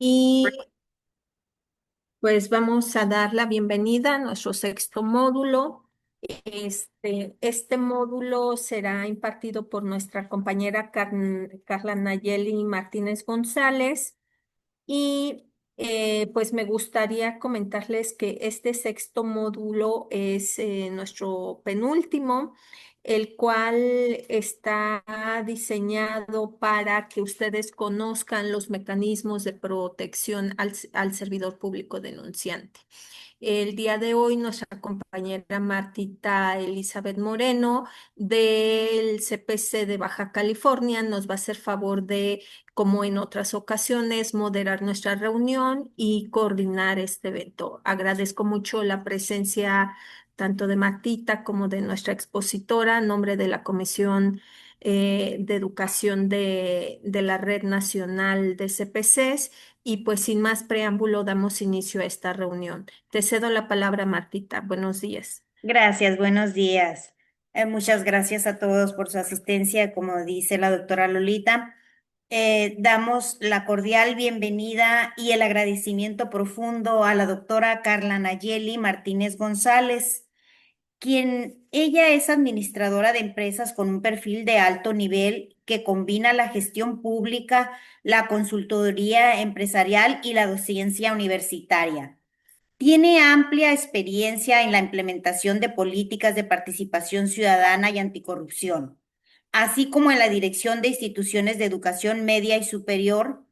Y pues vamos a dar la bienvenida a nuestro sexto módulo. Este módulo será impartido por nuestra compañera Carla Nayeli Martínez González. Y pues me gustaría comentarles que este sexto módulo es nuestro penúltimo, el cual está diseñado para que ustedes conozcan los mecanismos de protección al servidor público denunciante. El día de hoy, nuestra compañera Martita Elizabeth Moreno del CPC de Baja California nos va a hacer favor de, como en otras ocasiones, moderar nuestra reunión y coordinar este evento. Agradezco mucho la presencia tanto de Martita como de nuestra expositora, en nombre de la Comisión de Educación de la Red Nacional de CPCs. Y pues sin más preámbulo, damos inicio a esta reunión. Te cedo la palabra, Martita. Buenos días. Gracias, buenos días. Muchas gracias a todos por su asistencia, como dice la doctora Lolita. Damos la cordial bienvenida y el agradecimiento profundo a la doctora Carla Nayeli Martínez González, quien ella es administradora de empresas con un perfil de alto nivel que combina la gestión pública, la consultoría empresarial y la docencia universitaria. Tiene amplia experiencia en la implementación de políticas de participación ciudadana y anticorrupción, así como en la dirección de instituciones de educación media y superior.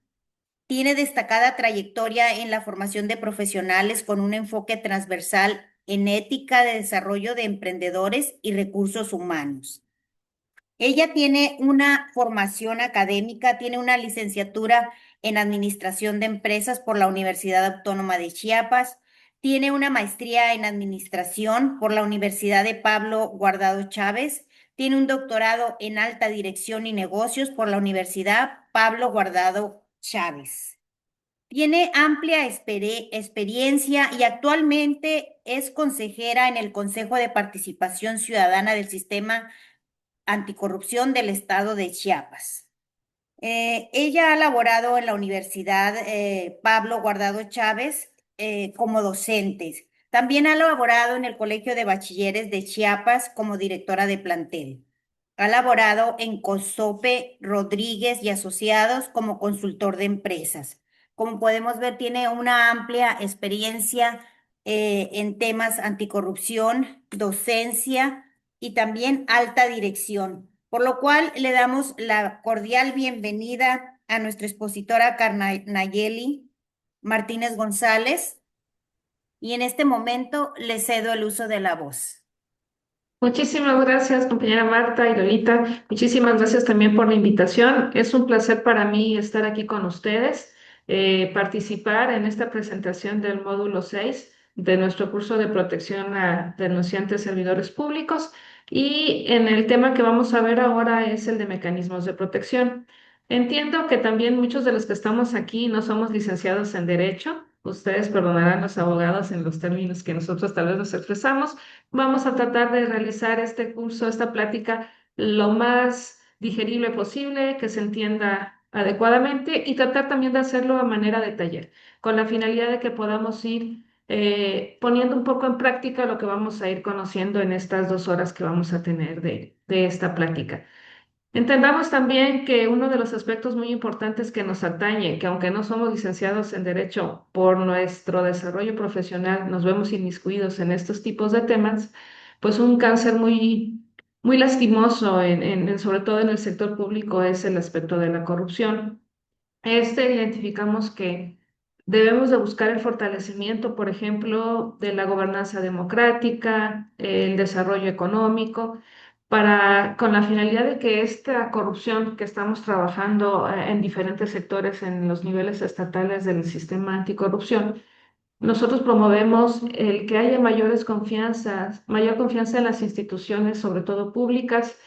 Tiene destacada trayectoria en la formación de profesionales con un enfoque transversal en ética de desarrollo de emprendedores y recursos humanos. Ella tiene una formación académica, tiene una licenciatura en Administración de Empresas por la Universidad Autónoma de Chiapas, tiene una maestría en Administración por la Universidad de Pablo Guardado Chávez, tiene un doctorado en Alta Dirección y Negocios por la Universidad Pablo Guardado Chávez. Tiene amplia experiencia y actualmente es consejera en el Consejo de Participación Ciudadana del Sistema Anticorrupción del Estado de Chiapas. Ella ha laborado en la Universidad Pablo Guardado Chávez como docente. También ha laborado en el Colegio de Bachilleres de Chiapas como directora de plantel. Ha laborado en COSOPE Rodríguez y Asociados como consultor de empresas. Como podemos ver, tiene una amplia experiencia en temas anticorrupción, docencia y también alta dirección, por lo cual le damos la cordial bienvenida a nuestra expositora Nayeli Martínez González y en este momento le cedo el uso de la voz. Muchísimas gracias, compañera Marta y Lolita. Muchísimas gracias también por la invitación. Es un placer para mí estar aquí con ustedes, participar en esta presentación del módulo 6 de nuestro curso de protección a denunciantes servidores públicos. Y en el tema que vamos a ver ahora es el de mecanismos de protección. Entiendo que también muchos de los que estamos aquí no somos licenciados en Derecho. Ustedes perdonarán los abogados en los términos que nosotros tal vez nos expresamos. Vamos a tratar de realizar este curso, esta plática, lo más digerible posible, que se entienda adecuadamente y tratar también de hacerlo a manera de taller, con la finalidad de que podamos ir poniendo un poco en práctica lo que vamos a ir conociendo en estas 2 horas que vamos a tener de esta plática. Entendamos también que uno de los aspectos muy importantes que nos atañe, que aunque no somos licenciados en Derecho, por nuestro desarrollo profesional nos vemos inmiscuidos en estos tipos de temas, pues un cáncer muy lastimoso, sobre todo en el sector público, es el aspecto de la corrupción. Identificamos que debemos de buscar el fortalecimiento, por ejemplo, de la gobernanza democrática, el desarrollo económico, con la finalidad de que esta corrupción que estamos trabajando en diferentes sectores en los niveles estatales del sistema anticorrupción, nosotros promovemos el que haya mayor confianza en las instituciones, sobre todo públicas,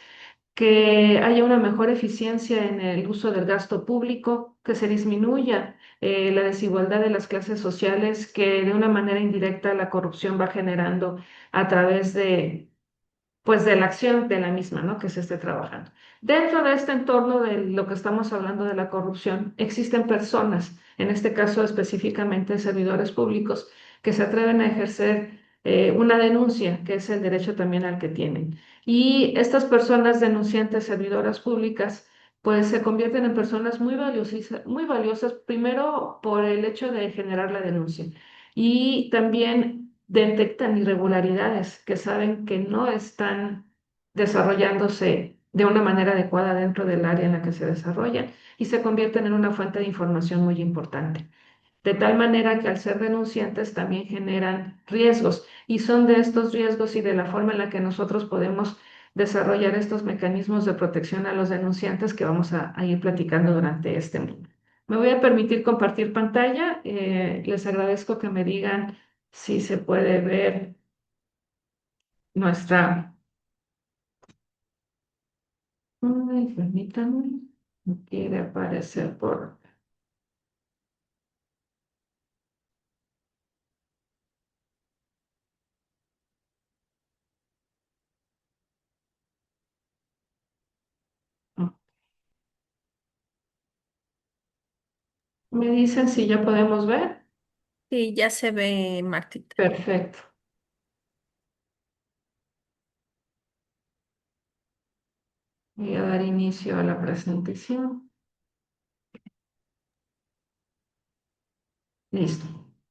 que haya una mejor eficiencia en el uso del gasto público, que se disminuya la desigualdad de las clases sociales, que de una manera indirecta la corrupción va generando a través pues de la acción de la misma, ¿no? Que se esté trabajando. Dentro de este entorno de lo que estamos hablando de la corrupción, existen personas, en este caso específicamente servidores públicos, que se atreven a ejercer una denuncia, que es el derecho también al que tienen. Y estas personas denunciantes, servidoras públicas, pues se convierten en personas muy valiosas, primero por el hecho de generar la denuncia y también detectan irregularidades que saben que no están desarrollándose de una manera adecuada dentro del área en la que se desarrollan y se convierten en una fuente de información muy importante. De tal manera que al ser denunciantes también generan riesgos y son de estos riesgos y de la forma en la que nosotros podemos desarrollar estos mecanismos de protección a los denunciantes que vamos a ir platicando durante este momento. Me voy a permitir compartir pantalla. Les agradezco que me digan si se puede ver nuestra... Ay, permítanme, no quiere aparecer por... Me dicen si ya podemos ver. Sí, ya se ve, Martita. Perfecto. Voy a dar inicio a la presentación. Listo.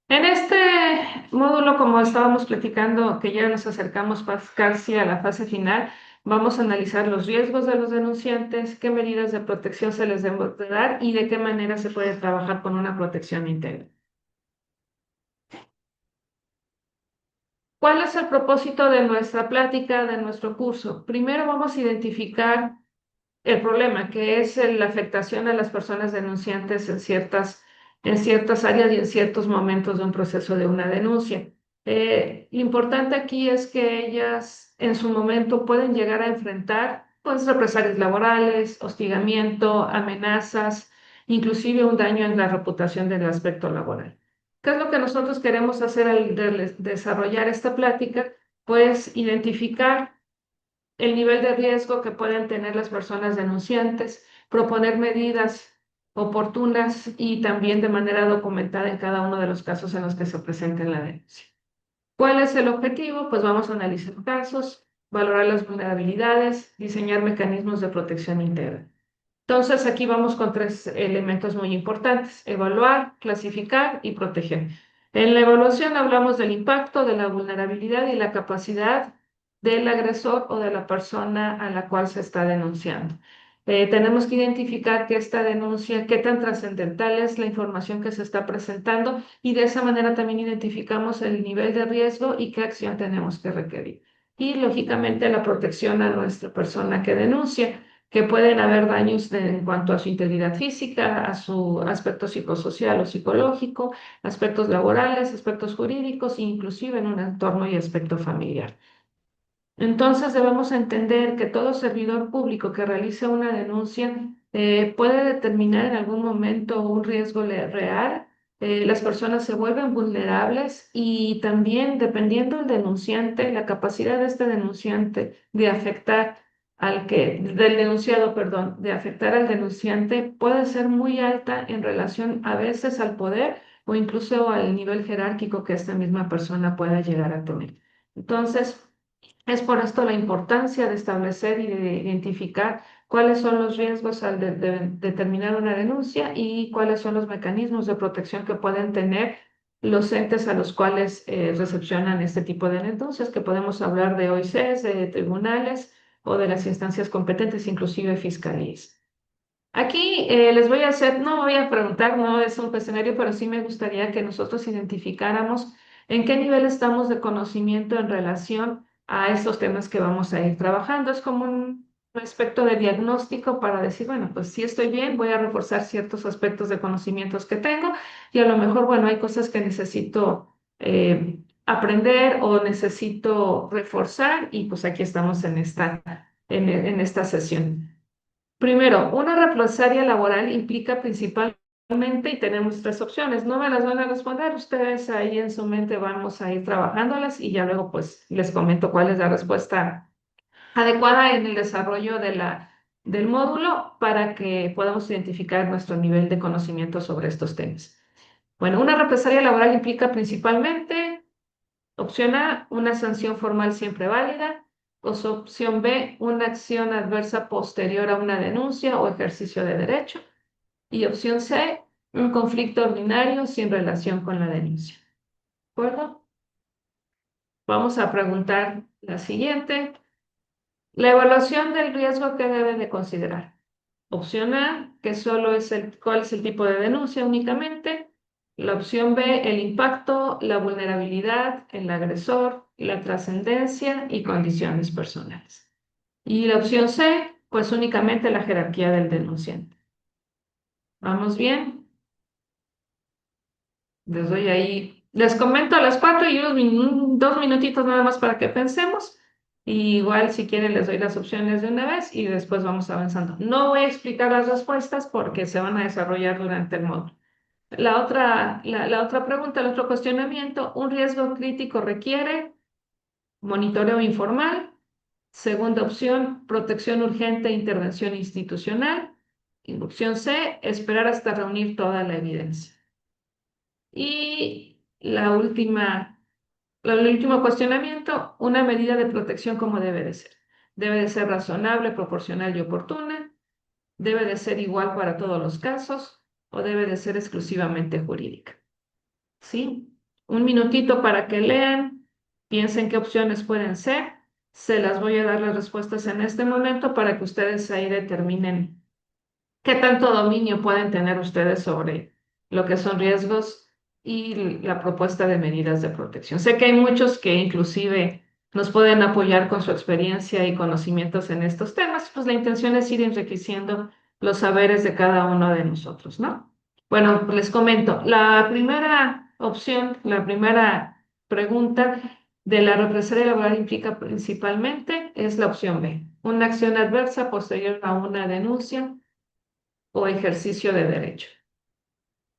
En este módulo, como estábamos platicando, que ya nos acercamos casi a la fase final, vamos a analizar los riesgos de los denunciantes, qué medidas de protección se les debe de dar y de qué manera se puede trabajar con una protección integral. ¿Cuál es el propósito de nuestra plática, de nuestro curso? Primero vamos a identificar el problema, que es la afectación a las personas denunciantes en ciertas áreas y en ciertos momentos de un proceso de una denuncia. Lo importante aquí es que ellas en su momento pueden llegar a enfrentar pues, represalias laborales, hostigamiento, amenazas, inclusive un daño en la reputación del aspecto laboral. ¿Qué es lo que nosotros queremos hacer al desarrollar esta plática? Pues identificar el nivel de riesgo que pueden tener las personas denunciantes, proponer medidas oportunas y también de manera documentada en cada uno de los casos en los que se presente la denuncia. ¿Cuál es el objetivo? Pues vamos a analizar casos, valorar las vulnerabilidades, diseñar mecanismos de protección integral. Entonces, aquí vamos con tres elementos muy importantes: evaluar, clasificar y proteger. En la evaluación hablamos del impacto, de la vulnerabilidad y la capacidad del agresor o de la persona a la cual se está denunciando. Tenemos que identificar que esta denuncia, qué tan trascendental es la información que se está presentando y de esa manera también identificamos el nivel de riesgo y qué acción tenemos que requerir. Y lógicamente la protección a nuestra persona que denuncia, que pueden haber daños en cuanto a su integridad física, a su aspecto psicosocial o psicológico, aspectos laborales, aspectos jurídicos, inclusive en un entorno y aspecto familiar. Entonces debemos entender que todo servidor público que realice una denuncia puede determinar en algún momento un riesgo real. Las personas se vuelven vulnerables y también dependiendo del denunciante, la capacidad de este denunciante de afectar del denunciado, perdón, de afectar al denunciante puede ser muy alta en relación a veces al poder o incluso al nivel jerárquico que esta misma persona pueda llegar a tener. Entonces, es por esto la importancia de establecer y de identificar cuáles son los riesgos al determinar una denuncia y cuáles son los mecanismos de protección que pueden tener los entes a los cuales recepcionan este tipo de denuncias, que podemos hablar de OICs, de tribunales o de las instancias competentes, inclusive fiscalías. Aquí les voy a hacer, no voy a preguntar, no es un cuestionario, pero sí me gustaría que nosotros identificáramos en qué nivel estamos de conocimiento en relación a estos temas que vamos a ir trabajando. Es como un aspecto de diagnóstico para decir, bueno, pues si estoy bien, voy a reforzar ciertos aspectos de conocimientos que tengo y a lo mejor, bueno, hay cosas que necesito aprender o necesito reforzar y pues aquí estamos en esta sesión. Primero, una represalia laboral implica principalmente, y tenemos tres opciones, no me las van a responder, ustedes ahí en su mente vamos a ir trabajándolas y ya luego pues les comento cuál es la respuesta adecuada en el desarrollo del módulo para que podamos identificar nuestro nivel de conocimiento sobre estos temas. Bueno, una represalia laboral implica principalmente, opción A, una sanción formal siempre válida, opción B, una acción adversa posterior a una denuncia o ejercicio de derecho, y opción C, un conflicto ordinario sin relación con la denuncia. ¿De acuerdo? Vamos a preguntar la siguiente. La evaluación del riesgo que debe de considerar. Opción A, que solo es cuál es el tipo de denuncia únicamente. La opción B, el impacto, la vulnerabilidad, el agresor, la trascendencia y condiciones personales. Y la opción C, pues únicamente la jerarquía del denunciante. ¿Vamos bien? Les doy ahí, les comento a las 4 y unos 2 minutitos nada más para que pensemos. Y igual si quieren les doy las opciones de una vez y después vamos avanzando. No voy a explicar las respuestas porque se van a desarrollar durante el módulo. La otra pregunta, el otro cuestionamiento, ¿un riesgo crítico requiere monitoreo informal? Segunda opción, protección urgente e intervención institucional. Y opción C, esperar hasta reunir toda la evidencia. Y el último cuestionamiento, una medida de protección como debe de ser. Debe de ser razonable, proporcional y oportuna, debe de ser igual para todos los casos o debe de ser exclusivamente jurídica. ¿Sí? Un minutito para que lean, piensen qué opciones pueden ser. Se las voy a dar las respuestas en este momento para que ustedes ahí determinen qué tanto dominio pueden tener ustedes sobre lo que son riesgos y la propuesta de medidas de protección. Sé que hay muchos que inclusive nos pueden apoyar con su experiencia y conocimientos en estos temas, pues la intención es ir enriqueciendo los saberes de cada uno de nosotros, ¿no? Bueno, les comento, la primera opción, la primera pregunta de la represalia laboral implica principalmente es la opción B, una acción adversa posterior a una denuncia o ejercicio de derecho.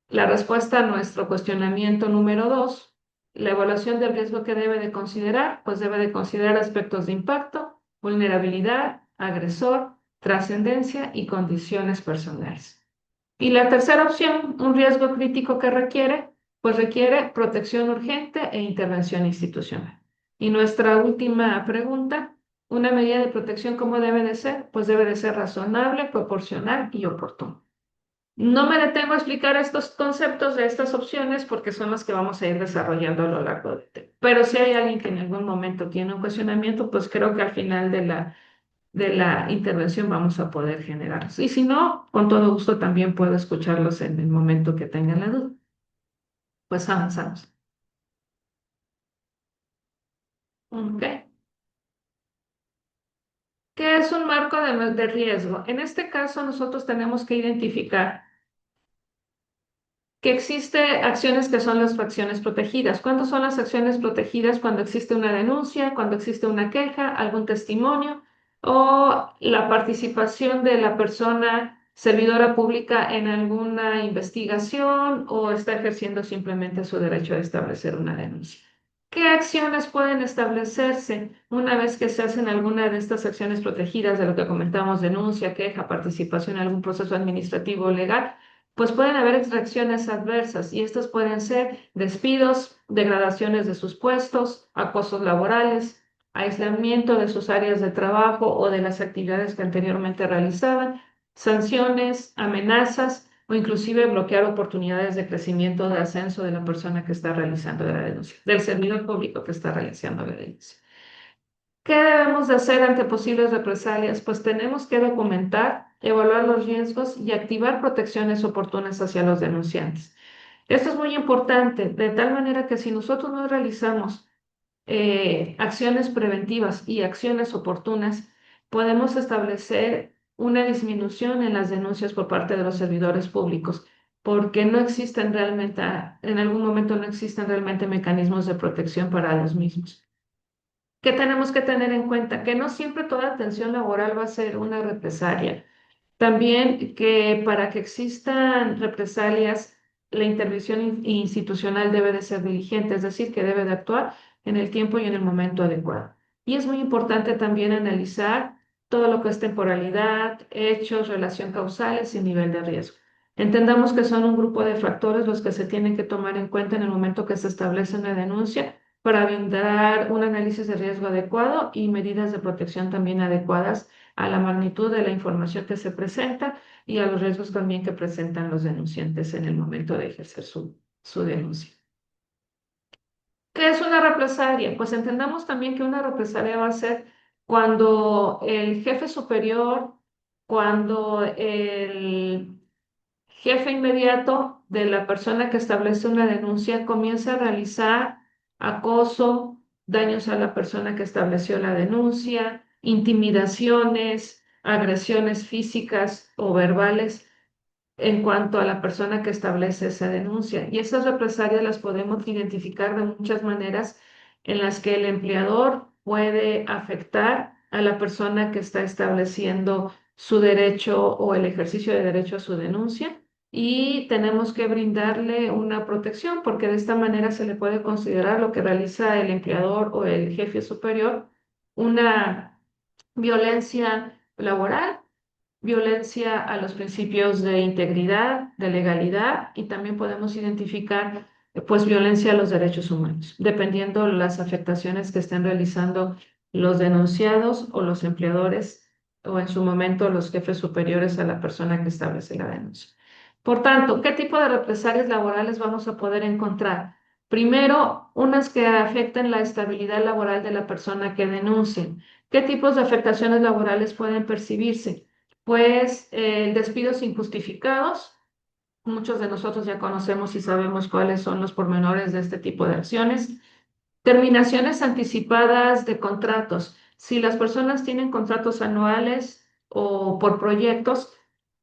La respuesta a nuestro cuestionamiento número 2, la evaluación del riesgo que debe de considerar, pues debe de considerar aspectos de impacto, vulnerabilidad, agresor, trascendencia y condiciones personales. Y la tercera opción, un riesgo crítico que requiere, pues requiere protección urgente e intervención institucional. Y nuestra última pregunta, una medida de protección, ¿cómo debe de ser? Pues debe de ser razonable, proporcional y oportuna. No me detengo a explicar estos conceptos de estas opciones porque son los que vamos a ir desarrollando a lo largo del tema. Pero si hay alguien que en algún momento tiene un cuestionamiento, pues creo que al final de la intervención vamos a poder generarlos. Y si no, con todo gusto también puedo escucharlos en el momento que tengan la duda. Pues avanzamos. Ok. ¿Qué es un marco de riesgo? En este caso, nosotros tenemos que identificar que existe acciones que son las acciones protegidas. ¿Cuándo son las acciones protegidas? Cuando existe una denuncia, cuando existe una queja, algún testimonio o la participación de la persona servidora pública en alguna investigación o está ejerciendo simplemente su derecho de establecer una denuncia. ¿Qué acciones pueden establecerse una vez que se hacen alguna de estas acciones protegidas de lo que comentamos, denuncia, queja, participación en algún proceso administrativo o legal? Pues pueden haber reacciones adversas y estas pueden ser despidos, degradaciones de sus puestos, acosos laborales, aislamiento de sus áreas de trabajo o de las actividades que anteriormente realizaban, sanciones, amenazas o inclusive bloquear oportunidades de crecimiento o de ascenso de la persona que está realizando la denuncia, del servidor público que está realizando la denuncia. ¿Qué debemos de hacer ante posibles represalias? Pues tenemos que documentar, evaluar los riesgos y activar protecciones oportunas hacia los denunciantes. Esto es muy importante, de tal manera que si nosotros no realizamos acciones preventivas y acciones oportunas, podemos establecer una disminución en las denuncias por parte de los servidores públicos, porque no existen realmente, en algún momento no existen realmente mecanismos de protección para los mismos. ¿Qué tenemos que tener en cuenta? Que no siempre toda atención laboral va a ser una represalia. También que para que existan represalias, la intervención institucional debe de ser diligente, es decir, que debe de actuar en el tiempo y en el momento adecuado. Y es muy importante también analizar todo lo que es temporalidad, hechos, relación causales y nivel de riesgo. Entendamos que son un grupo de factores los que se tienen que tomar en cuenta en el momento que se establece una denuncia para brindar un análisis de riesgo adecuado y medidas de protección también adecuadas a la magnitud de la información que se presenta y a los riesgos también que presentan los denunciantes en el momento de ejercer su denuncia. ¿Qué es una represalia? Pues entendamos también que una represalia va a ser cuando el jefe superior, cuando el jefe inmediato de la persona que establece una denuncia comienza a realizar acoso, daños a la persona que estableció la denuncia, intimidaciones, agresiones físicas o verbales en cuanto a la persona que establece esa denuncia. Y esas represalias las podemos identificar de muchas maneras en las que el empleador puede afectar a la persona que está estableciendo su derecho o el ejercicio de derecho a su denuncia. Y tenemos que brindarle una protección porque de esta manera se le puede considerar lo que realiza el empleador o el jefe superior una violencia laboral, violencia a los principios de integridad, de legalidad y también podemos identificar pues violencia a los derechos humanos, dependiendo las afectaciones que estén realizando los denunciados o los empleadores o en su momento los jefes superiores a la persona que establece la denuncia. Por tanto, ¿qué tipo de represalias laborales vamos a poder encontrar? Primero, unas que afecten la estabilidad laboral de la persona que denuncien. ¿Qué tipos de afectaciones laborales pueden percibirse? Pues despidos injustificados. Muchos de nosotros ya conocemos y sabemos cuáles son los pormenores de este tipo de acciones. Terminaciones anticipadas de contratos. Si las personas tienen contratos anuales o por proyectos,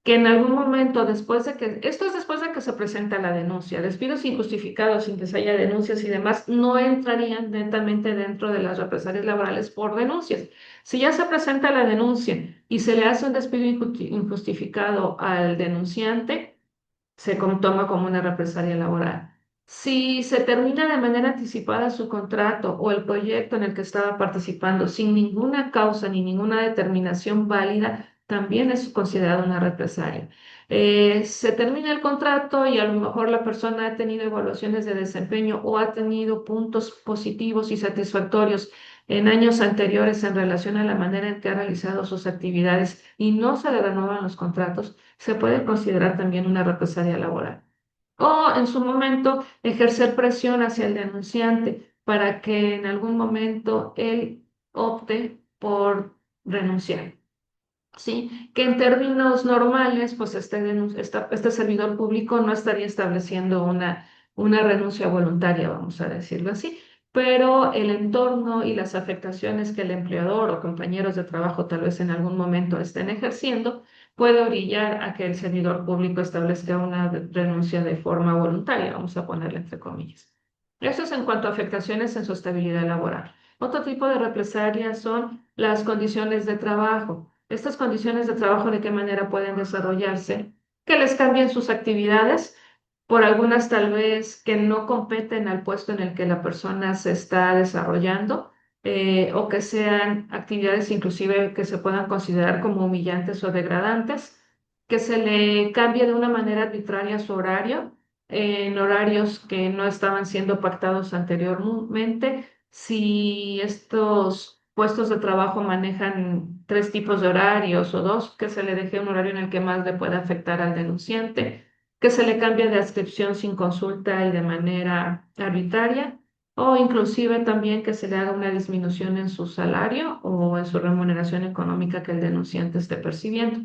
que en algún momento después de que, esto es después de que se presenta la denuncia, despidos injustificados sin que se haya denuncias y demás, no entrarían netamente dentro de las represalias laborales por denuncias. Si ya se presenta la denuncia y se le hace un despido injustificado al denunciante, se toma como una represalia laboral. Si se termina de manera anticipada su contrato o el proyecto en el que estaba participando sin ninguna causa ni ninguna determinación válida, también es considerado una represalia. Se termina el contrato y a lo mejor la persona ha tenido evaluaciones de desempeño o ha tenido puntos positivos y satisfactorios en años anteriores en relación a la manera en que ha realizado sus actividades y no se le renuevan los contratos, se puede considerar también una represalia laboral. O en su momento ejercer presión hacia el denunciante para que en algún momento él opte por renunciar. ¿Sí? Que en términos normales, pues este servidor público no estaría estableciendo una renuncia voluntaria, vamos a decirlo así, pero el entorno y las afectaciones que el empleador o compañeros de trabajo tal vez en algún momento estén ejerciendo puede orillar a que el servidor público establezca una renuncia de forma voluntaria, vamos a ponerle entre comillas. Eso es en cuanto a afectaciones en su estabilidad laboral. Otro tipo de represalias son las condiciones de trabajo. Estas condiciones de trabajo, ¿de qué manera pueden desarrollarse? Que les cambien sus actividades por algunas tal vez que no competen al puesto en el que la persona se está desarrollando, o que sean actividades inclusive que se puedan considerar como humillantes o degradantes, que se le cambie de una manera arbitraria su horario, en horarios que no estaban siendo pactados anteriormente. Si estos puestos de trabajo manejan tres tipos de horarios o dos, que se le deje un horario en el que más le pueda afectar al denunciante, que se le cambie de adscripción sin consulta y de manera arbitraria, o inclusive también que se le haga una disminución en su salario o en su remuneración económica que el denunciante esté percibiendo.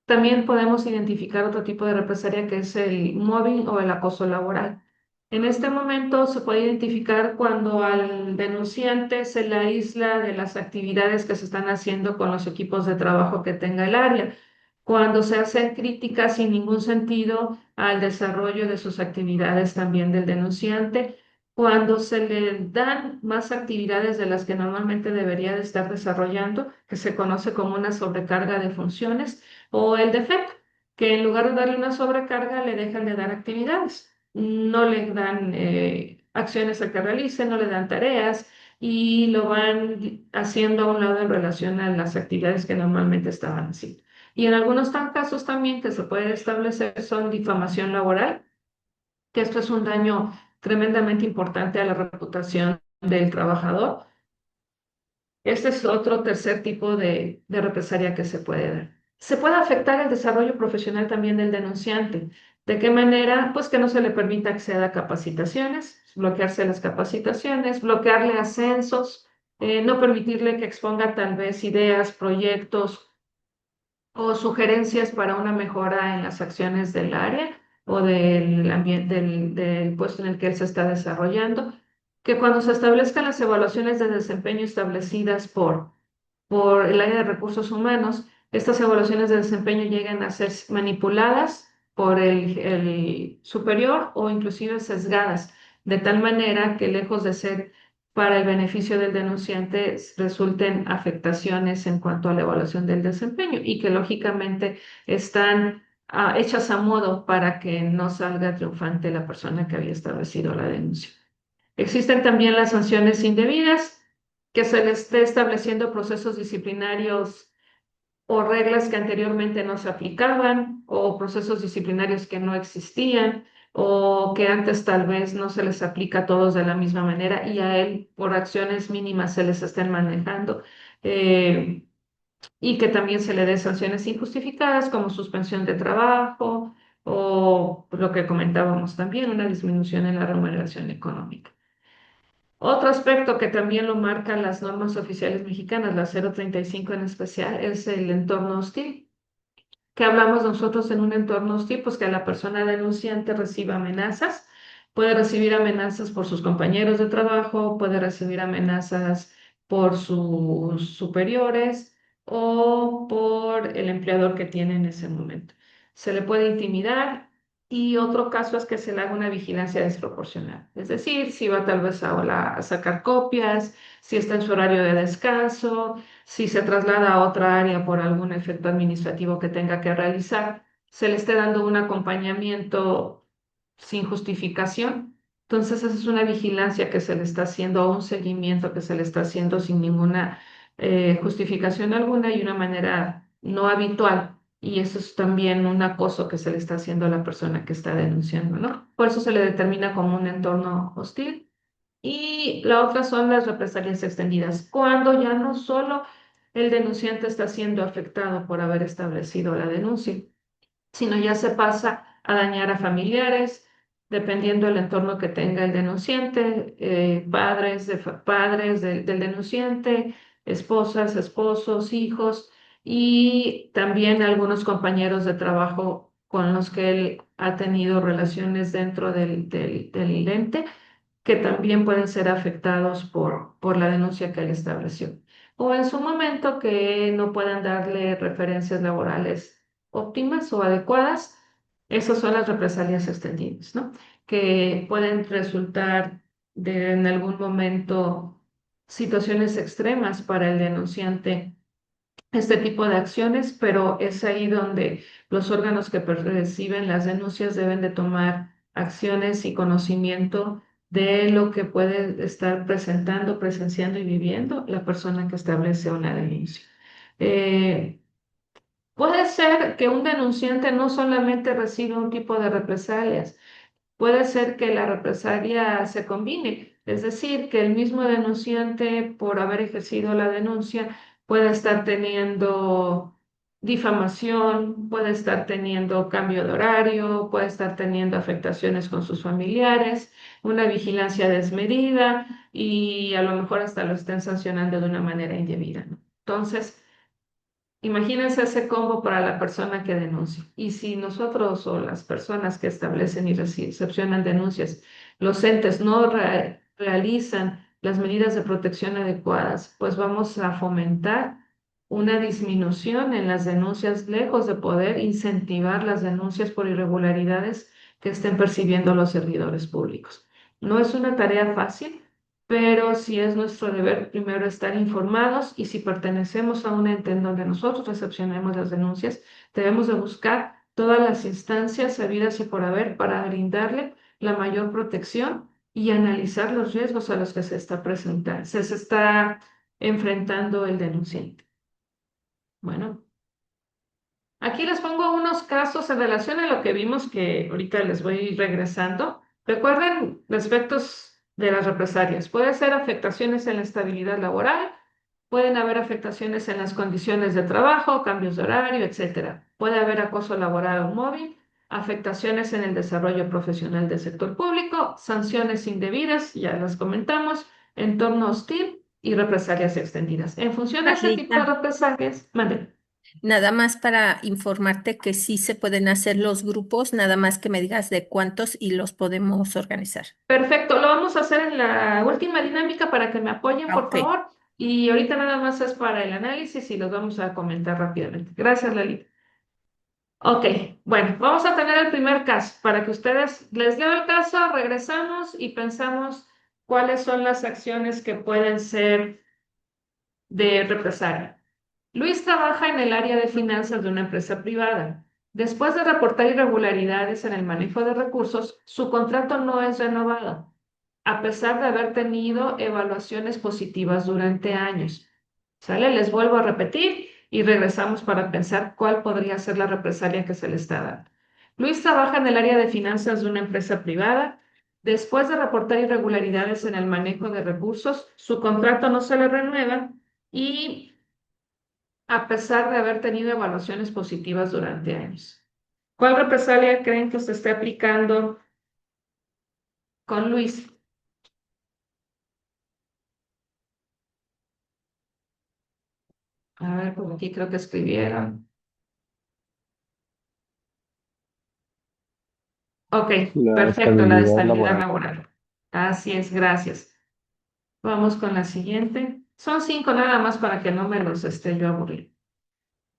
También podemos identificar otro tipo de represalia que es el mobbing o el acoso laboral. En este momento se puede identificar cuando al denunciante se le aísla de las actividades que se están haciendo con los equipos de trabajo que tenga el área, cuando se hacen críticas sin ningún sentido al desarrollo de sus actividades también del denunciante, cuando se le dan más actividades de las que normalmente debería de estar desarrollando, que se conoce como una sobrecarga de funciones o el defecto, que en lugar de darle una sobrecarga, le dejan de dar actividades. No le dan acciones a que realice, no le dan tareas, y lo van haciendo a un lado en relación a las actividades que normalmente estaban haciendo. Y en algunos casos también que se puede establecer son difamación laboral, que esto es un daño tremendamente importante a la reputación del trabajador. Este es otro tercer tipo de represalia que se puede dar. Se puede afectar el desarrollo profesional también del denunciante. ¿De qué manera? Pues que no se le permita acceder a capacitaciones, bloquearse las capacitaciones, bloquearle ascensos, no permitirle que exponga tal vez ideas, proyectos o sugerencias para una mejora en las acciones del área o del ambiente, del puesto en el que él se está desarrollando, que cuando se establezcan las evaluaciones de desempeño establecidas por el área de recursos humanos, estas evaluaciones de desempeño lleguen a ser manipuladas por el superior o inclusive sesgadas, de tal manera que lejos de ser para el beneficio del denunciante, resulten afectaciones en cuanto a la evaluación del desempeño y que lógicamente están hechas a modo para que no salga triunfante la persona que había establecido la denuncia. Existen también las sanciones indebidas, que se le esté estableciendo procesos disciplinarios o reglas que anteriormente no se aplicaban, o procesos disciplinarios que no existían, o que antes tal vez no se les aplica a todos de la misma manera y a él por acciones mínimas se les estén manejando. eh, y que también se le dé sanciones injustificadas como suspensión de trabajo o lo que comentábamos también, una disminución en la remuneración económica. Otro aspecto que también lo marcan las normas oficiales mexicanas, la 035 en especial, es el entorno hostil. ¿Qué hablamos nosotros en un entorno hostil? Pues que la persona denunciante reciba amenazas, puede recibir amenazas por sus compañeros de trabajo, puede recibir amenazas por sus superiores o por el empleador que tiene en ese momento. Se le puede intimidar y otro caso es que se le haga una vigilancia desproporcional. Es decir, si va tal vez a sacar copias, si está en su horario de descanso, si se traslada a otra área por algún efecto administrativo que tenga que realizar, se le esté dando un acompañamiento sin justificación. Entonces, esa es una vigilancia que se le está haciendo o un seguimiento que se le está haciendo sin ninguna justificación alguna y una manera no habitual. Y eso es también un acoso que se le está haciendo a la persona que está denunciando, ¿no? Por eso se le determina como un entorno hostil. Y la otra son las represalias extendidas, cuando ya no solo el denunciante está siendo afectado por haber establecido la denuncia, sino ya se pasa a dañar a familiares, dependiendo del entorno que tenga el denunciante, padres del denunciante, esposas, esposos, hijos y también algunos compañeros de trabajo con los que él ha tenido relaciones dentro del ente que también pueden ser afectados por la denuncia que él estableció. O en su momento que no puedan darle referencias laborales óptimas o adecuadas, esas son las represalias extendidas, ¿no? Que pueden resultar en algún momento situaciones extremas para el denunciante este tipo de acciones, pero es ahí donde los órganos que reciben las denuncias deben de tomar acciones y conocimiento de lo que puede estar presentando, presenciando y viviendo la persona que establece una denuncia. Eh, Puede ser que un denunciante no solamente reciba un tipo de represalias, puede ser que la represalia se combine, es decir, que el mismo denunciante, por haber ejercido la denuncia, puede estar teniendo difamación, puede estar teniendo cambio de horario, puede estar teniendo afectaciones con sus familiares, una vigilancia desmedida y a lo mejor hasta lo estén sancionando de una manera indebida, ¿no? Entonces, imagínense ese combo para la persona que denuncia. Y si nosotros o las personas que establecen y recepcionan denuncias, los entes no realizan las medidas de protección adecuadas, pues vamos a fomentar una disminución en las denuncias, lejos de poder incentivar las denuncias por irregularidades que estén percibiendo los servidores públicos. No es una tarea fácil, pero sí es nuestro deber primero estar informados y si pertenecemos a un ente en donde nosotros recepcionemos las denuncias, debemos de buscar todas las instancias habidas y por haber para brindarle la mayor protección y analizar los riesgos a los que se está presentando, se está enfrentando el denunciante. Bueno, aquí les pongo unos casos en relación a lo que vimos que ahorita les voy regresando. Recuerden los efectos de las represalias. Puede ser afectaciones en la estabilidad laboral, pueden haber afectaciones en las condiciones de trabajo, cambios de horario, etcétera. Puede haber acoso laboral o móvil, afectaciones en el desarrollo profesional del sector público, sanciones indebidas, ya las comentamos, entorno hostil y represalias extendidas. En función de ese tipo de Carlita, represalias, mande. nada más para informarte que sí se pueden hacer los grupos, nada más que me digas de cuántos y los podemos organizar. Perfecto, lo vamos a hacer en la última dinámica para que me apoyen, Ah, por ok, favor. Y ahorita nada más es para el análisis y los vamos a comentar rápidamente. Gracias, Lalita. Ok, bueno, vamos a tener el primer caso para que ustedes les leo el caso, regresamos y pensamos cuáles son las acciones que pueden ser de represalia. Luis trabaja en el área de finanzas de una empresa privada. Después de reportar irregularidades en el manejo de recursos, su contrato no es renovado, a pesar de haber tenido evaluaciones positivas durante años. ¿Sale? Les vuelvo a repetir y regresamos para pensar cuál podría ser la represalia que se le está dando. Luis trabaja en el área de finanzas de una empresa privada. Después de reportar irregularidades en el manejo de recursos, su contrato no se le renueva y a pesar de haber tenido evaluaciones positivas durante años. ¿Cuál represalia creen que se esté aplicando con Luis? A ver, por aquí creo que escribieron. Ok, La perfecto, la de estabilidad estabilidad laboral. laboral. Así es, gracias. Vamos con la siguiente. Son 5 nada más para que no me los esté yo aburriendo.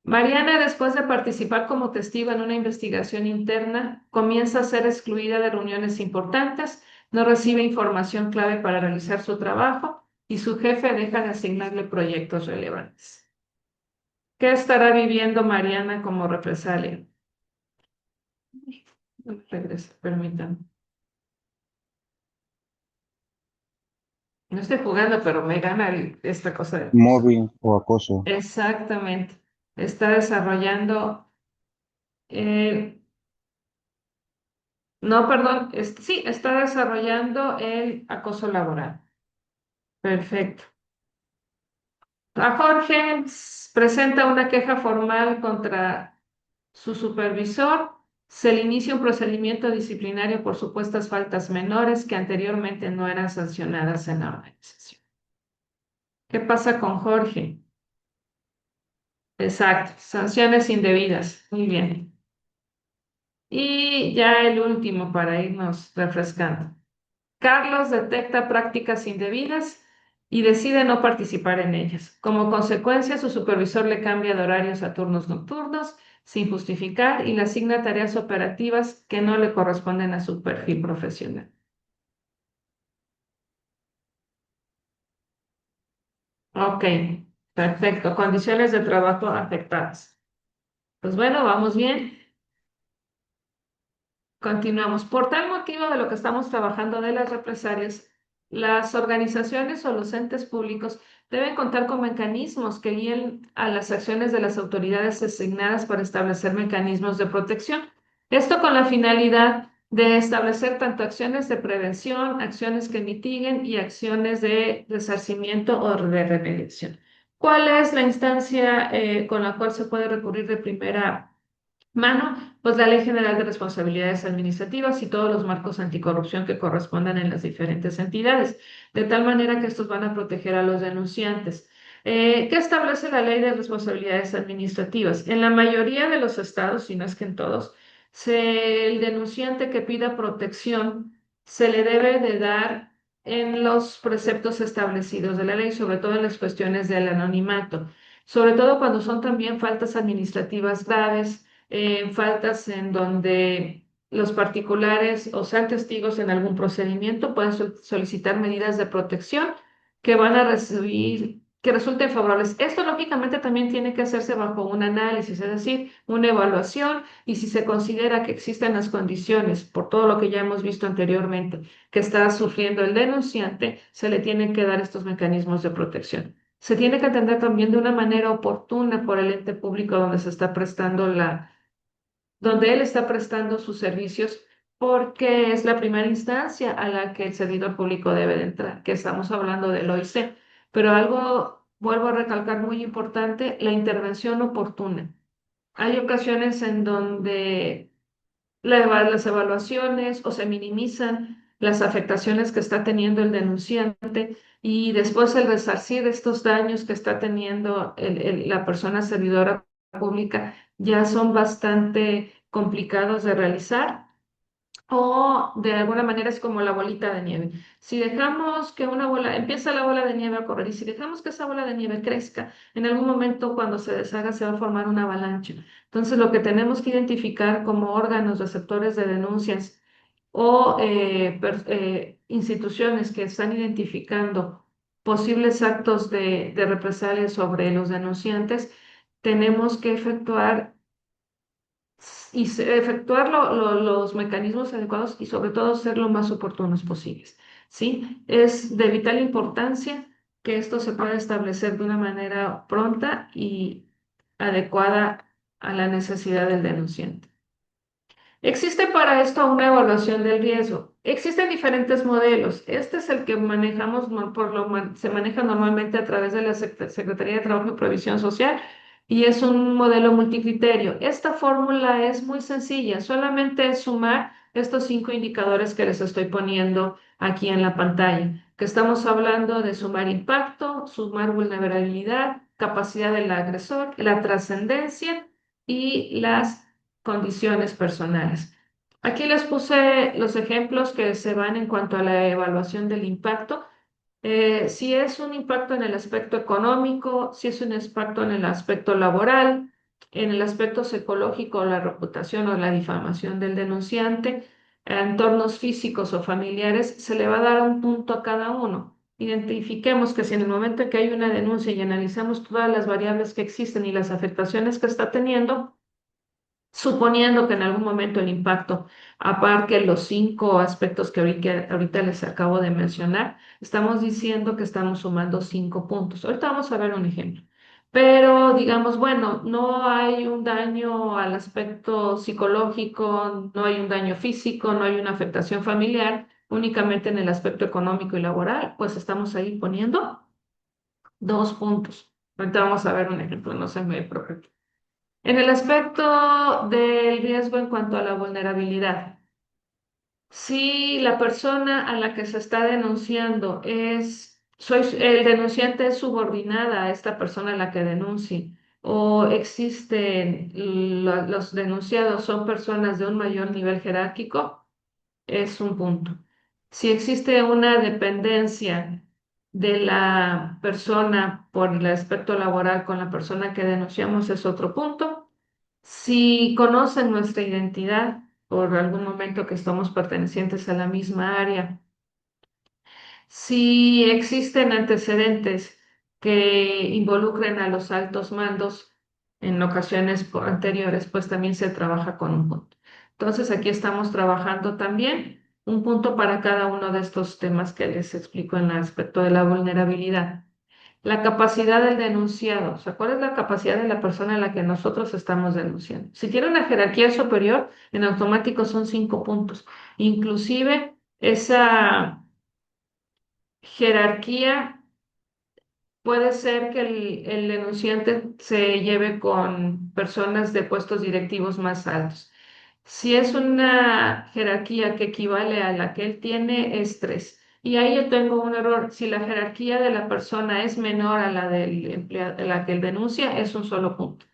Mariana, después de participar como testigo en una investigación interna, comienza a ser excluida de reuniones importantes, no recibe información clave para realizar su trabajo y su jefe deja de asignarle proyectos relevantes. ¿Qué estará viviendo Mariana como represalia? No me regresa, permítanme. No estoy jugando, pero me gana esta cosa de... Mobbing o acoso. Exactamente. Está desarrollando... eh, no, perdón. Sí, está desarrollando el acoso laboral. Perfecto. A Jorge presenta una queja formal contra su supervisor. Se le inicia un procedimiento disciplinario por supuestas faltas menores que anteriormente no eran sancionadas en la organización. ¿Qué pasa con Jorge? Exacto, sanciones indebidas. Muy bien. Y ya el último para irnos refrescando. Carlos detecta prácticas indebidas y decide no participar en ellas. Como consecuencia, su supervisor le cambia de horarios a turnos nocturnos sin justificar y le asigna tareas operativas que no le corresponden a su perfil profesional. Ok, perfecto. Condiciones de trabajo afectadas. Pues bueno, vamos bien. Continuamos. Por tal motivo de lo que estamos trabajando de las represalias, las organizaciones o los entes públicos deben contar con mecanismos que guíen a las acciones de las autoridades asignadas para establecer mecanismos de protección. Esto con la finalidad de establecer tanto acciones de prevención, acciones que mitiguen y acciones de resarcimiento o de remediación. ¿Cuál es la instancia con la cual se puede recurrir de primera mano? Pues la Ley General de Responsabilidades Administrativas y todos los marcos anticorrupción que correspondan en las diferentes entidades, de tal manera que estos van a proteger a los denunciantes. ¿Qué establece la Ley de Responsabilidades Administrativas? En la mayoría de los estados, si no es que en todos, el denunciante que pida protección se le debe de dar en los preceptos establecidos de la ley, sobre todo en las cuestiones del anonimato, sobre todo cuando son también faltas administrativas graves, faltas en donde los particulares o sean testigos en algún procedimiento pueden solicitar medidas de protección que van a recibir que resulten favorables. Esto lógicamente también tiene que hacerse bajo un análisis, es decir, una evaluación y si se considera que existen las condiciones, por todo lo que ya hemos visto anteriormente, que está sufriendo el denunciante, se le tienen que dar estos mecanismos de protección. Se tiene que atender también de una manera oportuna por el ente público donde se está prestando donde él está prestando sus servicios, porque es la primera instancia a la que el servidor público debe de entrar, que estamos hablando del OIC. Pero algo, vuelvo a recalcar, muy importante, la intervención oportuna. Hay ocasiones en donde las evaluaciones o se minimizan las afectaciones que está teniendo el denunciante y después el resarcir estos daños que está teniendo la persona servidora pública ya son bastante complicados de realizar o de alguna manera es como la bolita de nieve. Si dejamos que una bola, empieza la bola de nieve a correr y si dejamos que esa bola de nieve crezca, en algún momento cuando se deshaga se va a formar una avalancha. Entonces, lo que tenemos que identificar como órganos receptores de denuncias o instituciones que están identificando posibles actos de represalia sobre los denunciantes, tenemos que efectuar efectuar los mecanismos adecuados y sobre todo ser lo más oportunos posibles, ¿sí? Es de vital importancia que esto se pueda establecer de una manera pronta y adecuada a la necesidad del denunciante. Existe para esto una evaluación del riesgo. Existen diferentes modelos. Este es el que manejamos, se maneja normalmente a través de la Secretaría de Trabajo y Previsión Social y es un modelo multicriterio. Esta fórmula es muy sencilla, solamente es sumar estos 5 indicadores que les estoy poniendo aquí en la pantalla, que estamos hablando de sumar impacto, sumar vulnerabilidad, capacidad del agresor, la trascendencia y las condiciones personales. Aquí les puse los ejemplos que se van en cuanto a la evaluación del impacto. Si es un impacto en el aspecto económico, si es un impacto en el aspecto laboral, en el aspecto psicológico, la reputación o la difamación del denunciante, entornos físicos o familiares, se le va a dar un punto a cada uno. Identifiquemos que si en el momento en que hay una denuncia y analizamos todas las variables que existen y las afectaciones que está teniendo, suponiendo que en algún momento el impacto aparte los 5 aspectos que ahorita les acabo de mencionar, estamos diciendo que estamos sumando 5 puntos. Ahorita vamos a ver un ejemplo. Pero digamos, bueno, no hay un daño al aspecto psicológico, no hay un daño físico, no hay una afectación familiar, únicamente en el aspecto económico y laboral, pues estamos ahí poniendo 2 puntos. Ahorita vamos a ver un ejemplo, no se me preocupe. En el aspecto del riesgo en cuanto a la vulnerabilidad, si la persona a la que se está denunciando el denunciante es subordinada a esta persona a la que denuncie, o existen los denunciados son personas de un mayor nivel jerárquico, es un punto. Si existe una dependencia de la persona por el aspecto laboral con la persona que denunciamos, es otro punto. Si conocen nuestra identidad por algún momento que estamos pertenecientes a la misma área, si existen antecedentes que involucren a los altos mandos en ocasiones anteriores, pues también se trabaja con un punto. Entonces, aquí estamos trabajando también un punto para cada uno de estos temas que les explico en el aspecto de la vulnerabilidad. La capacidad del denunciado, o sea, ¿cuál es la capacidad de la persona a la que nosotros estamos denunciando? Si tiene una jerarquía superior, en automático son 5 puntos. Inclusive esa jerarquía puede ser que el denunciante se lleve con personas de puestos directivos más altos. Si es una jerarquía que equivale a la que él tiene, es 3. Y ahí yo tengo un error. Si la jerarquía de la persona es menor a la del empleado, a la que él denuncia, es un solo punto,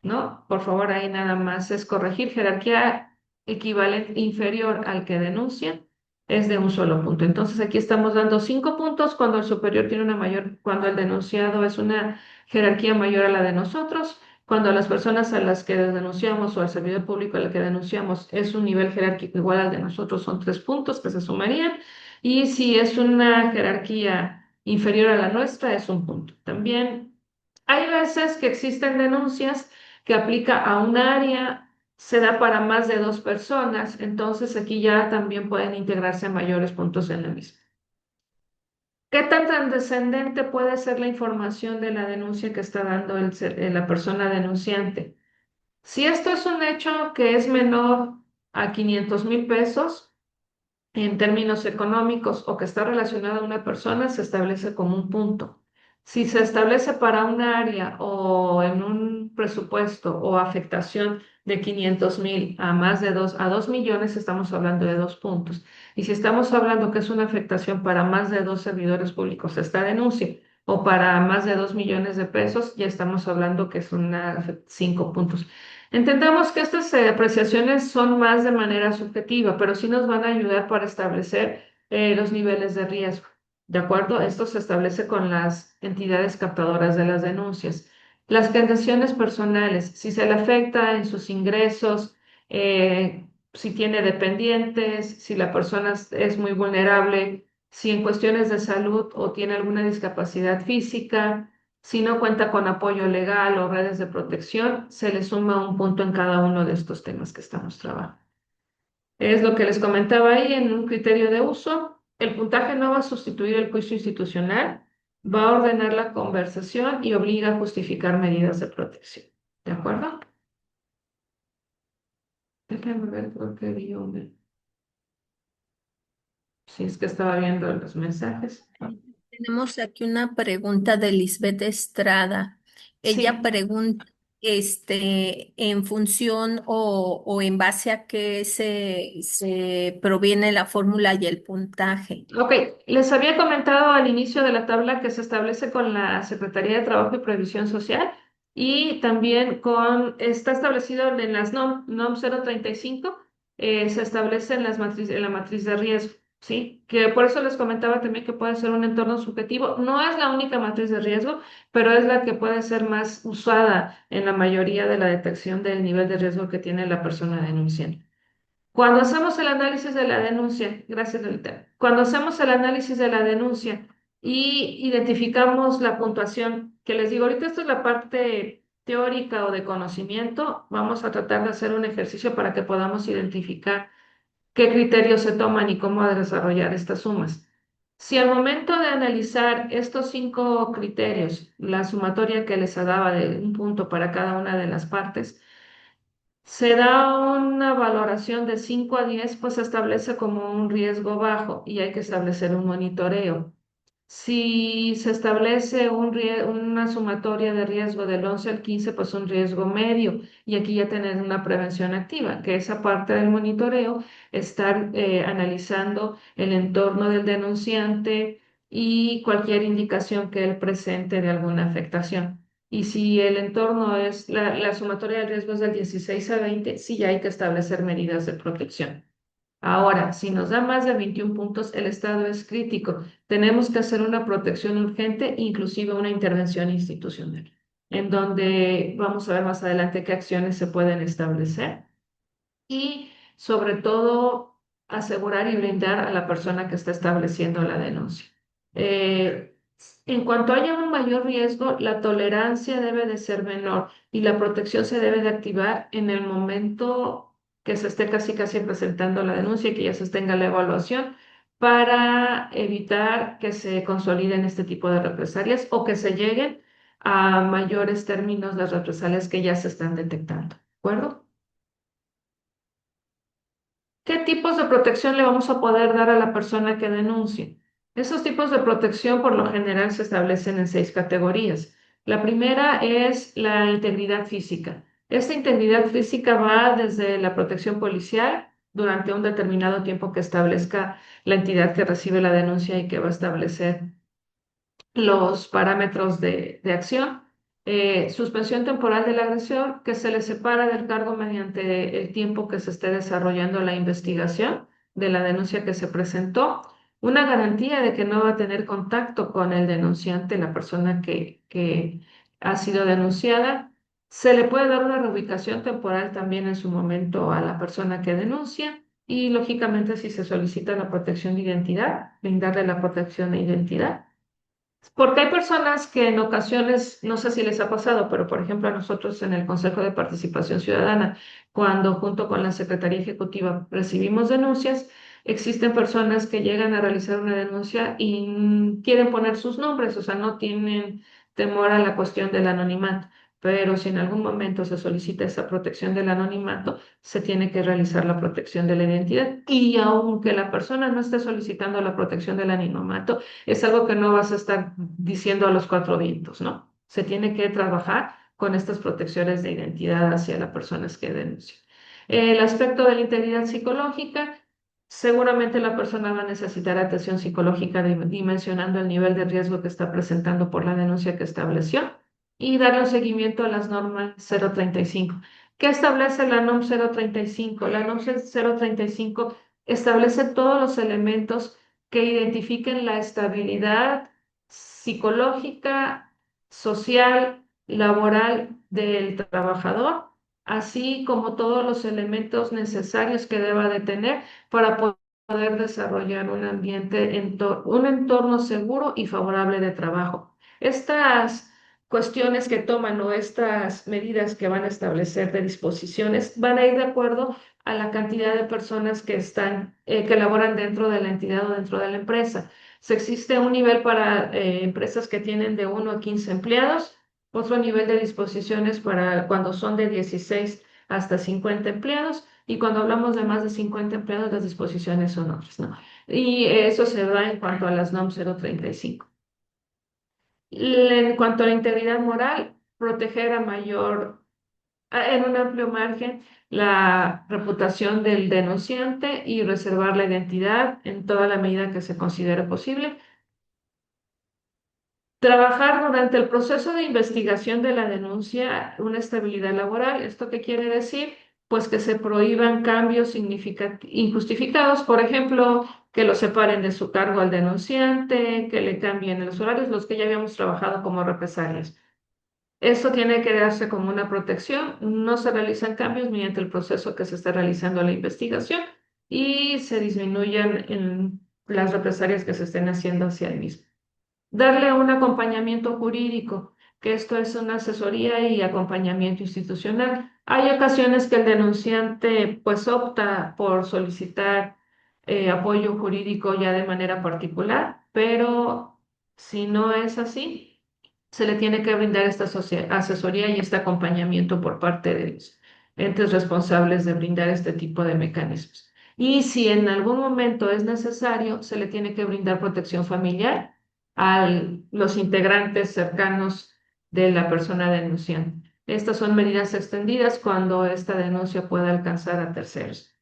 ¿no? Por favor, ahí nada más es corregir. Jerarquía equivalente inferior al que denuncia es de un solo punto. Entonces aquí estamos dando 5 puntos cuando el superior tiene una mayor, cuando el denunciado es una jerarquía mayor a la de nosotros, cuando las personas a las que denunciamos o al servidor público al que denunciamos es un nivel jerárquico igual al de nosotros, son 3 puntos que se sumarían. Y si es una jerarquía inferior a la nuestra es un punto. También hay veces que existen denuncias que aplica a un área, se da para más de dos personas, entonces aquí ya también pueden integrarse mayores puntos en la misma. ¿Qué tan trascendente puede ser la información de la denuncia que está dando la persona denunciante? Si esto es un hecho que es menor a 500,000 pesos, en términos económicos o que está relacionada a una persona, se establece como un punto. Si se establece para un área o en un presupuesto o afectación de 500,000 a más de 2 millones, estamos hablando de 2 puntos. Y si estamos hablando que es una afectación para más de dos servidores públicos, esta denuncia, o para más de 2 millones de pesos, ya estamos hablando que es 5 puntos. Entendamos que estas apreciaciones son más de manera subjetiva, pero sí nos van a ayudar para establecer los niveles de riesgo. ¿De acuerdo? Esto se establece con las entidades captadoras de las denuncias. Las condiciones personales, si se le afecta en sus ingresos, si tiene dependientes, si la persona es muy vulnerable, si en cuestiones de salud o tiene alguna discapacidad física, si no cuenta con apoyo legal o redes de protección, se le suma un punto en cada uno de estos temas que estamos trabajando. Es lo que les comentaba ahí en un criterio de uso. El puntaje no va a sustituir el juicio institucional, va a ordenar la conversación y obliga a justificar medidas de protección. ¿De acuerdo? Déjenme ver, creo que vi una. Si es que estaba viendo los mensajes. Tenemos aquí una pregunta de Lisbeth Estrada. Ella Sí. pregunta, en función o en base a qué se proviene la fórmula y el puntaje. Ok, les había comentado al inicio de la tabla que se establece con la Secretaría de Trabajo y Previsión Social y también está establecido en las NOM 035, se establece en la matriz de riesgo, ¿sí? Que por eso les comentaba también que puede ser un entorno subjetivo. No es la única matriz de riesgo, pero es la que puede ser más usada en la mayoría de la detección del nivel de riesgo que tiene la persona denunciante. Cuando hacemos el análisis de la denuncia, gracias, Lolita. Cuando hacemos el análisis de la denuncia y identificamos la puntuación, que les digo, ahorita esto es la parte teórica o de conocimiento, vamos a tratar de hacer un ejercicio para que podamos identificar qué criterios se toman y cómo desarrollar estas sumas. Si al momento de analizar estos 5 criterios, la sumatoria que les daba de un punto para cada una de las partes, se da una valoración de 5 a 10, pues se establece como un riesgo bajo y hay que establecer un monitoreo. Si se establece una sumatoria de riesgo del 11 al 15, pues un riesgo medio. Y aquí ya tener una prevención activa, que esa parte del monitoreo, estar analizando el entorno del denunciante y cualquier indicación que él presente de alguna afectación. Y si el entorno es la sumatoria de riesgos del 16 a 20, sí ya hay que establecer medidas de protección. Ahora, si nos da más de 21 puntos, el estado es crítico. Tenemos que hacer una protección urgente, inclusive una intervención institucional, en donde vamos a ver más adelante qué acciones se pueden establecer y sobre todo asegurar y brindar a la persona que está estableciendo la denuncia. Eh, en cuanto haya un mayor riesgo, la tolerancia debe de ser menor y la protección se debe de activar en el momento que se esté casi casi presentando la denuncia y que ya se tenga la evaluación para evitar que se consoliden este tipo de represalias o que se lleguen a mayores términos las represalias que ya se están detectando. ¿De acuerdo? ¿Qué tipos de protección le vamos a poder dar a la persona que denuncie? Esos tipos de protección por lo general se establecen en 6 categorías. La primera es la integridad física. Esta integridad física va desde la protección policial durante un determinado tiempo que establezca la entidad que recibe la denuncia y que va a establecer los parámetros de acción, suspensión temporal del agresor, que se le separa del cargo mediante el tiempo que se esté desarrollando la investigación de la denuncia que se presentó, una garantía de que no va a tener contacto con el denunciante, la persona que ha sido denunciada. Se le puede dar una reubicación temporal también en su momento a la persona que denuncia. Y lógicamente, si se solicita la protección de identidad, brindarle la protección de identidad. Porque hay personas que en ocasiones, no sé si les ha pasado, pero por ejemplo a nosotros en el Consejo de Participación Ciudadana, cuando junto con la Secretaría Ejecutiva recibimos denuncias, existen personas que llegan a realizar una denuncia y quieren poner sus nombres, o sea, no tienen temor a la cuestión del anonimato. Pero si en algún momento se solicita esa protección del anonimato, se tiene que realizar la protección de la identidad. Y aunque la persona no esté solicitando la protección del anonimato, es algo que no vas a estar diciendo a los cuatro vientos, ¿no? Se tiene que trabajar con estas protecciones de identidad hacia las personas que denuncian. El aspecto de la integridad psicológica, seguramente la persona va a necesitar atención psicológica dimensionando el nivel de riesgo que está presentando por la denuncia que estableció y darle un seguimiento a las normas 035. ¿Qué establece la NOM 035? La NOM 035 establece todos los elementos que identifiquen la estabilidad psicológica, social, laboral del trabajador, así como todos los elementos necesarios que deba de tener para poder desarrollar un ambiente, un entorno seguro y favorable de trabajo. Estas cuestiones que toman o estas medidas que van a establecer de disposiciones van a ir de acuerdo a la cantidad de personas que están, que laboran dentro de la entidad o dentro de la empresa. Si existe un nivel para empresas que tienen de 1 a 15 empleados, otro nivel de disposiciones para cuando son de 16 hasta 50 empleados, y cuando hablamos de más de 50 empleados, las disposiciones son otras, ¿no? Y eso se da en cuanto a las NOM 035. En cuanto a la integridad moral, proteger a mayor en un amplio margen la reputación del denunciante y reservar la identidad en toda la medida que se considere posible. Trabajar durante el proceso de investigación de la denuncia una estabilidad laboral. ¿Esto qué quiere decir? Pues que se prohíban cambios injustificados, por ejemplo, que lo separen de su cargo al denunciante, que le cambien los horarios, los que ya habíamos trabajado como represalias. Esto tiene que darse como una protección. No se realizan cambios mediante el proceso que se está realizando la investigación y se disminuyen en las represalias que se estén haciendo hacia el mismo. Darle un acompañamiento jurídico, que esto es una asesoría y acompañamiento institucional. Hay ocasiones que el denunciante pues opta por solicitar apoyo jurídico ya de manera particular, pero si no es así, se le tiene que brindar esta asesoría y este acompañamiento por parte de los entes responsables de brindar este tipo de mecanismos. Y si en algún momento es necesario, se le tiene que brindar protección familiar a los integrantes cercanos de la persona denunciante. Estas son medidas extendidas cuando esta denuncia pueda alcanzar a terceros.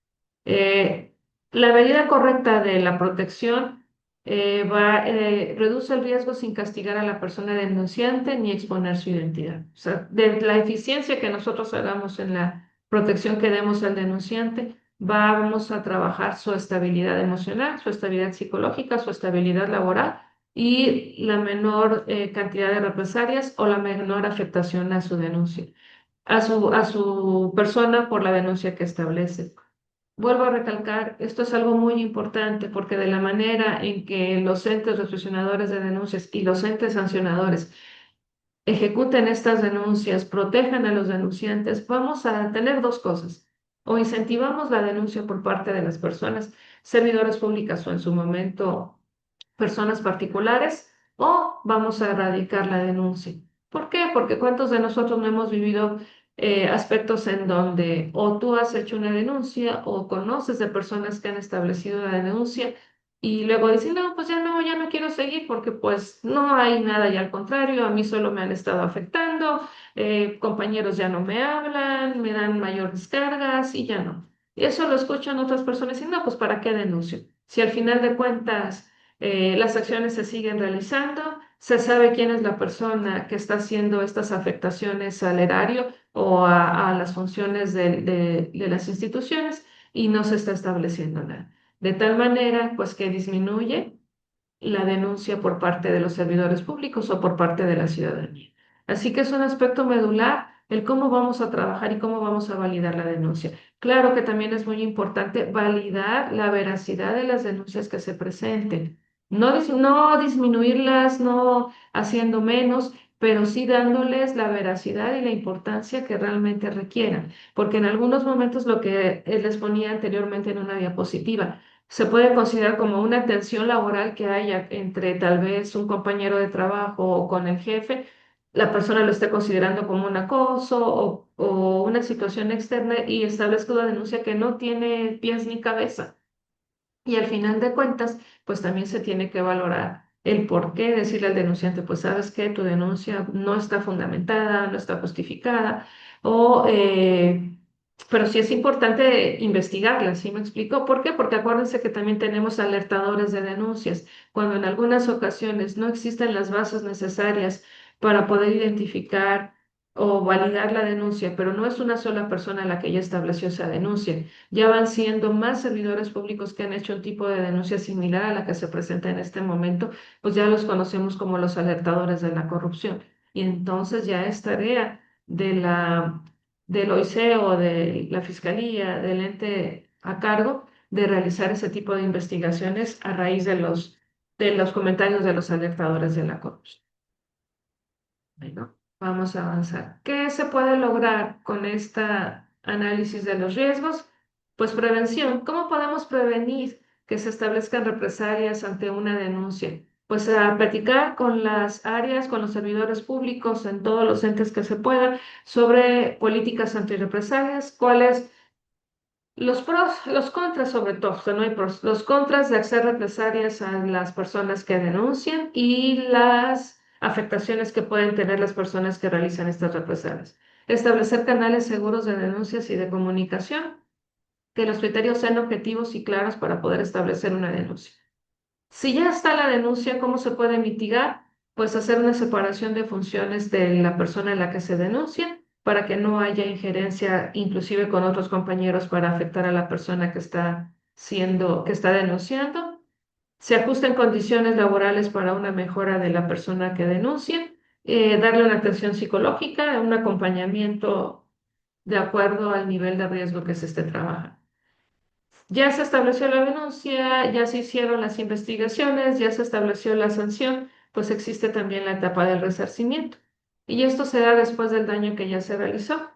Eh, la medida correcta de la protección reduce el riesgo sin castigar a la persona denunciante ni exponer su identidad. O sea, de la eficiencia que nosotros hagamos en la protección que demos al denunciante, vamos a trabajar su estabilidad emocional, su estabilidad psicológica, su estabilidad laboral y la menor cantidad de represalias o la menor afectación a su denuncia, a su persona por la denuncia que establece. Vuelvo a recalcar, esto es algo muy importante porque de la manera en que los entes reflexionadores de denuncias y los entes sancionadores ejecuten estas denuncias, protejan a los denunciantes, vamos a tener dos cosas. O incentivamos la denuncia por parte de las personas, servidoras públicas o en su momento personas particulares, o vamos a erradicar la denuncia. ¿Por qué? Porque cuántos de nosotros no hemos vivido aspectos en donde o tú has hecho una denuncia o conoces de personas que han establecido la denuncia y luego dicen, no, pues ya no quiero seguir porque pues no hay nada y al contrario, a mí solo me han estado afectando, compañeros ya no me hablan, me dan mayores cargas y ya no. Y eso lo escuchan otras personas y no, pues ¿para qué denuncio? Si al final de cuentas las acciones se siguen realizando, se sabe quién es la persona que está haciendo estas afectaciones al erario o a las funciones de las instituciones y no se está estableciendo nada. De tal manera, pues que disminuye la denuncia por parte de los servidores públicos o por parte de la ciudadanía. Así que es un aspecto medular el cómo vamos a trabajar y cómo vamos a validar la denuncia. Claro que también es muy importante validar la veracidad de las denuncias que se presenten. No disminuirlas, no haciendo menos, pero sí dándoles la veracidad y la importancia que realmente requieran, porque en algunos momentos lo que les ponía anteriormente en una diapositiva se puede considerar como una tensión laboral que haya entre tal vez un compañero de trabajo o con el jefe, la persona lo esté considerando como un acoso o una situación externa y establezca una denuncia que no tiene pies ni cabeza. Y al final de cuentas, pues también se tiene que valorar el por qué decirle al denunciante, pues sabes que tu denuncia no está fundamentada, no está justificada, o, pero sí es importante investigarla, ¿sí me explico? ¿Por qué? Porque acuérdense que también tenemos alertadores de denuncias. Cuando en algunas ocasiones no existen las bases necesarias para poder identificar o validar la denuncia, pero no es una sola persona la que ya estableció esa denuncia, ya van siendo más servidores públicos que han hecho un tipo de denuncia similar a la que se presenta en este momento, pues ya los conocemos como los alertadores de la corrupción. Y entonces ya es tarea del OIC o de la Fiscalía, del ente a cargo, de realizar ese tipo de investigaciones a raíz de los comentarios de los alertadores de la corrupción. Bueno, vamos a avanzar. ¿Qué se puede lograr con este análisis de los riesgos? Pues prevención. ¿Cómo podemos prevenir que se establezcan represalias ante una denuncia? Pues a platicar con las áreas, con los servidores públicos, en todos los entes que se pueda, sobre políticas antirrepresalias, cuáles los pros, los contras sobre todo, o sea, no hay pros, los contras de hacer represalias a las personas que denuncian y las afectaciones que pueden tener las personas que realizan estas represalias. Establecer canales seguros de denuncias y de comunicación, que los criterios sean objetivos y claros para poder establecer una denuncia. Si ya está la denuncia, ¿cómo se puede mitigar? Pues hacer una separación de funciones de la persona en la que se denuncia para que no haya injerencia, inclusive con otros compañeros, para afectar a la persona que está denunciando. Se ajusten condiciones laborales para una mejora de la persona que denuncia. Darle una atención psicológica, un acompañamiento de acuerdo al nivel de riesgo que se esté trabajando. Ya se estableció la denuncia, ya se hicieron las investigaciones, ya se estableció la sanción, pues existe también la etapa del resarcimiento. Y esto se da después del daño que ya se realizó,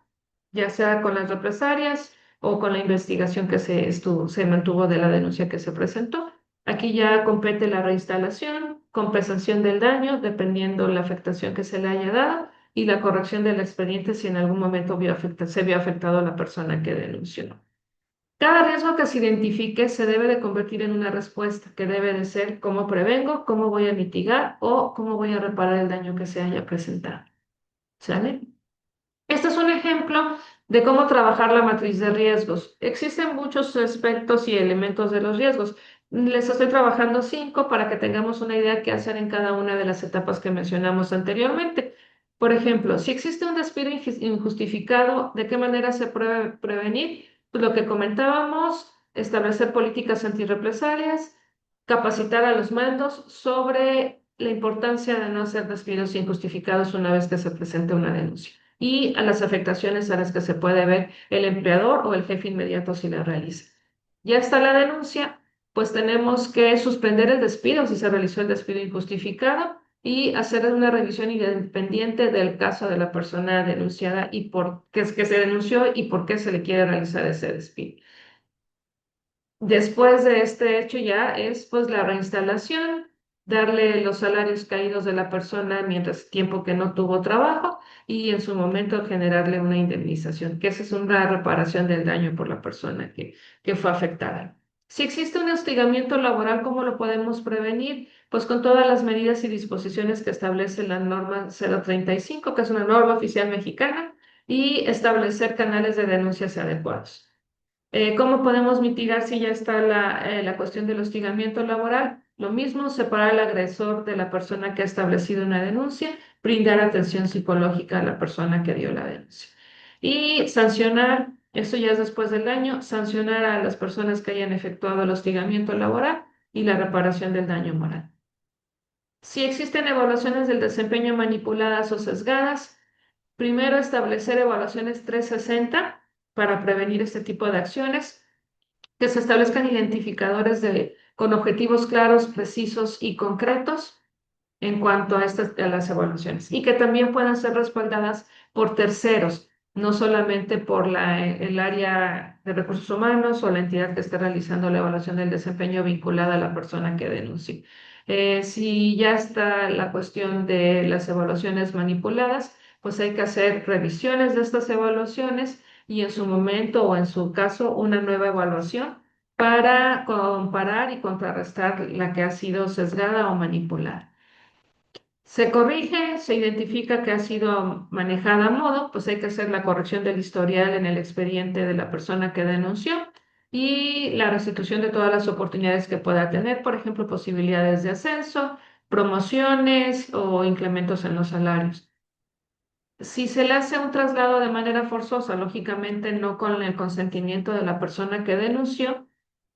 ya sea con las represalias o con la investigación que se mantuvo de la denuncia que se presentó. Aquí ya compete la reinstalación, compensación del daño, dependiendo la afectación que se le haya dado, y la corrección del expediente si en algún momento se vio afectado a la persona que denunció. Cada riesgo que se identifique se debe de convertir en una respuesta que debe de ser cómo prevengo, cómo voy a mitigar o cómo voy a reparar el daño que se haya presentado. ¿Sale? Este es un ejemplo de cómo trabajar la matriz de riesgos. Existen muchos aspectos y elementos de los riesgos. Les estoy trabajando 5 para que tengamos una idea de qué hacer en cada una de las etapas que mencionamos anteriormente. Por ejemplo, si existe un despido injustificado, ¿de qué manera se puede prevenir? Pues lo que comentábamos, establecer políticas antirrepresalias, capacitar a los mandos sobre la importancia de no hacer despidos injustificados una vez que se presente una denuncia y a las afectaciones a las que se puede ver el empleador o el jefe inmediato si la realiza. Ya está la denuncia, pues tenemos que suspender el despido si se realizó el despido injustificado y hacer una revisión independiente del caso de la persona denunciada y por qué es que se denunció y por qué se le quiere realizar ese despido. Después de este hecho ya es pues la reinstalación, darle los salarios caídos de la persona mientras tiempo que no tuvo trabajo y en su momento generarle una indemnización, que esa es una reparación del daño por la persona que fue afectada. Si existe un hostigamiento laboral, ¿cómo lo podemos prevenir? Pues con todas las medidas y disposiciones que establece la norma 035, que es una norma oficial mexicana, y establecer canales de denuncias adecuados. ¿Cómo podemos mitigar si ya está la cuestión del hostigamiento laboral? Lo mismo, separar al agresor de la persona que ha establecido una denuncia, brindar atención psicológica a la persona que dio la denuncia. Y sancionar, esto ya es después del daño, sancionar a las personas que hayan efectuado el hostigamiento laboral y la reparación del daño moral. Si existen evaluaciones del desempeño manipuladas o sesgadas, primero establecer evaluaciones 360 para prevenir este tipo de acciones, que se establezcan identificadores de con objetivos claros, precisos y concretos en cuanto a a las evaluaciones y que también puedan ser respaldadas por terceros, no solamente por el área de recursos humanos o la entidad que esté realizando la evaluación del desempeño vinculada a la persona que denuncie. Si ya está la cuestión de las evaluaciones manipuladas, pues hay que hacer revisiones de estas evaluaciones y en su momento o en su caso una nueva evaluación para comparar y contrarrestar la que ha sido sesgada o manipulada. Se corrige, se identifica que ha sido manejada a modo, pues hay que hacer la corrección del historial en el expediente de la persona que denunció y la restitución de todas las oportunidades que pueda tener, por ejemplo, posibilidades de ascenso, promociones o incrementos en los salarios. Si se le hace un traslado de manera forzosa, lógicamente no con el consentimiento de la persona que denunció,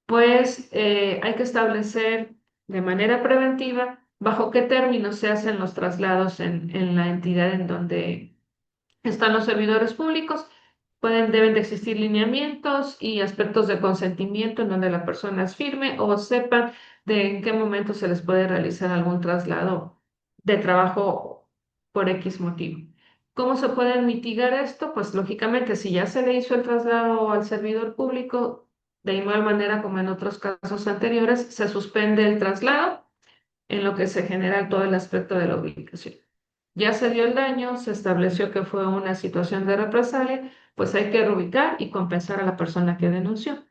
pues hay que establecer de manera preventiva bajo qué términos se hacen los traslados en la entidad en donde están los servidores públicos. Deben de existir lineamientos y aspectos de consentimiento en donde la persona es firme o sepa de en qué momento se les puede realizar algún traslado de trabajo por X motivo. ¿Cómo se puede mitigar esto? Pues lógicamente, si ya se le hizo el traslado al servidor público, de igual manera como en otros casos anteriores, se suspende el traslado en lo que se genera todo el aspecto de la ubicación. Ya se dio el daño, se estableció que fue una situación de represalia, pues hay que reubicar y compensar a la persona que denunció.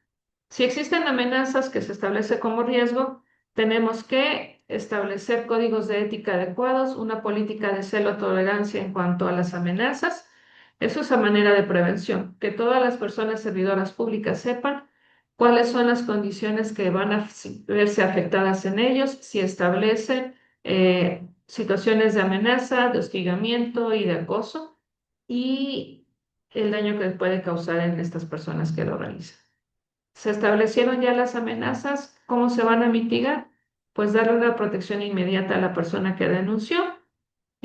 Si existen amenazas que se establece como riesgo, tenemos que establecer códigos de ética adecuados, una política de celo tolerancia en cuanto a las amenazas. Eso es a manera de prevención, que todas las personas servidoras públicas sepan cuáles son las condiciones que van a verse afectadas en ellos si establecen situaciones de amenaza, de hostigamiento y de acoso y el daño que puede causar en estas personas que lo realizan. Se establecieron ya las amenazas, ¿cómo se van a mitigar? Pues darle una protección inmediata a la persona que denunció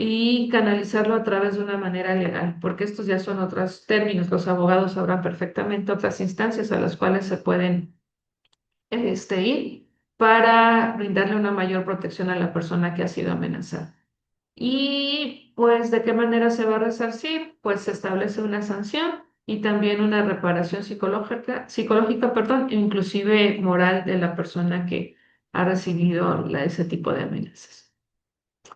y canalizarlo a través de una manera legal, porque estos ya son otros términos, los abogados sabrán perfectamente otras instancias a las cuales se pueden ir para brindarle una mayor protección a la persona que ha sido amenazada. Y pues, ¿de qué manera se va a resarcir? Pues se establece una sanción y también una reparación psicológica, perdón, e inclusive moral de la persona que ha recibido ese tipo de amenazas.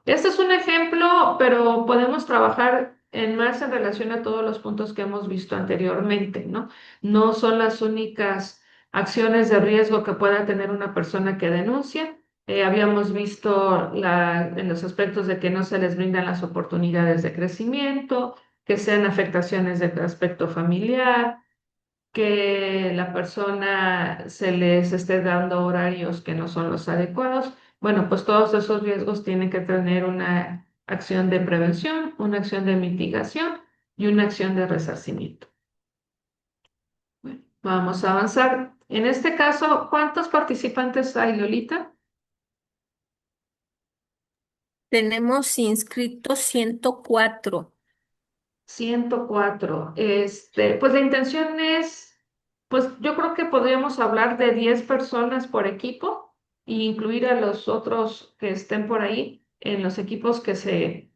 Este es un ejemplo, pero podemos trabajar en más en relación a todos los puntos que hemos visto anteriormente, ¿no? No son las únicas acciones de riesgo que pueda tener una persona que denuncia. Habíamos visto en los aspectos de que no se les brindan las oportunidades de crecimiento, que sean afectaciones de aspecto familiar, que la persona se les esté dando horarios que no son los adecuados. Bueno, pues todos esos riesgos tienen que tener una acción de prevención, una acción de mitigación y una acción de resarcimiento. Bueno, vamos a avanzar. En este caso, ¿cuántos participantes hay, Lolita? Tenemos inscritos 104. 104. Pues la intención es, pues yo creo que podríamos hablar de 10 personas por equipo e incluir a los otros que estén por ahí en los equipos que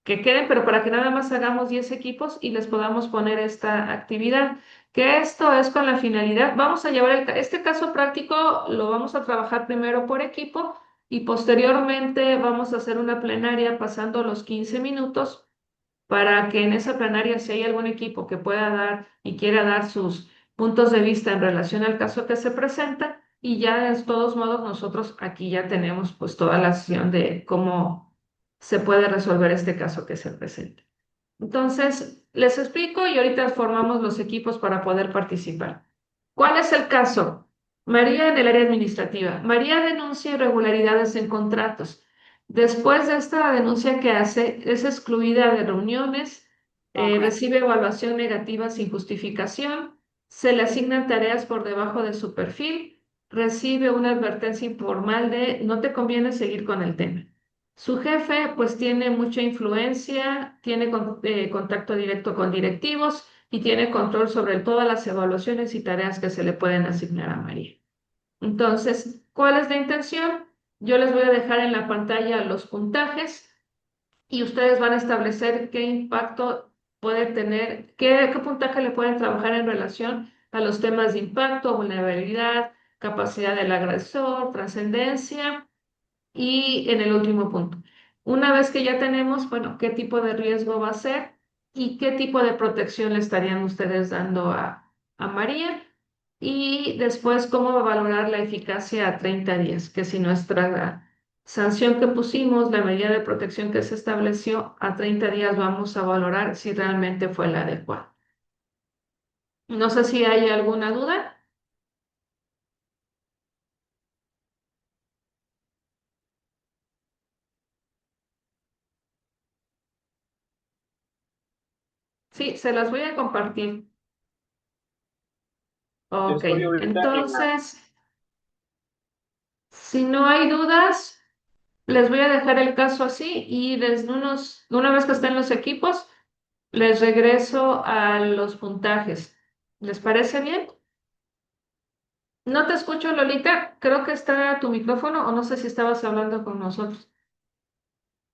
queden, pero para que nada más hagamos 10 equipos y les podamos poner esta actividad. Que esto es con la finalidad, vamos a llevar este caso práctico, lo vamos a trabajar primero por equipo y posteriormente vamos a hacer una plenaria pasando los 15 minutos para que en esa plenaria, si hay algún equipo que pueda dar y quiera dar sus puntos de vista en relación al caso que se presenta, y ya de todos modos nosotros aquí ya tenemos pues toda la acción de cómo se puede resolver este caso que se presenta. Entonces, les explico y ahorita formamos los equipos para poder participar. ¿Cuál es el caso? María en el área administrativa. María denuncia irregularidades en contratos. Después de esta denuncia que hace, es excluida de reuniones, Ok. recibe evaluación negativa sin justificación, se le asignan tareas por debajo de su perfil, recibe una advertencia informal de no te conviene seguir con el tema. Su jefe pues tiene mucha influencia, tiene contacto directo con directivos y tiene control sobre todas las evaluaciones y tareas que se le pueden asignar a María. Entonces, ¿cuál es la intención? Yo les voy a dejar en la pantalla los puntajes y ustedes van a establecer qué impacto puede tener, qué puntaje le pueden trabajar en relación a los temas de impacto, vulnerabilidad, capacidad del agresor, trascendencia y en el último punto. Una vez que ya tenemos, bueno, qué tipo de riesgo va a ser y qué tipo de protección le estarían ustedes dando a María. Y después, cómo va a valorar la eficacia a 30 días, que si nuestra sanción que pusimos, la medida de protección que se estableció, a 30 días vamos a valorar si realmente fue la adecuada. No sé si hay alguna duda. Sí, se las voy a compartir. Ok, Estoy ahorita en la... entonces, si no hay dudas, les voy a dejar el caso así y una vez que estén los equipos, les regreso a los puntajes. ¿Les parece bien? No te escucho, Lolita. Creo que está tu micrófono o no sé si estabas hablando con nosotros.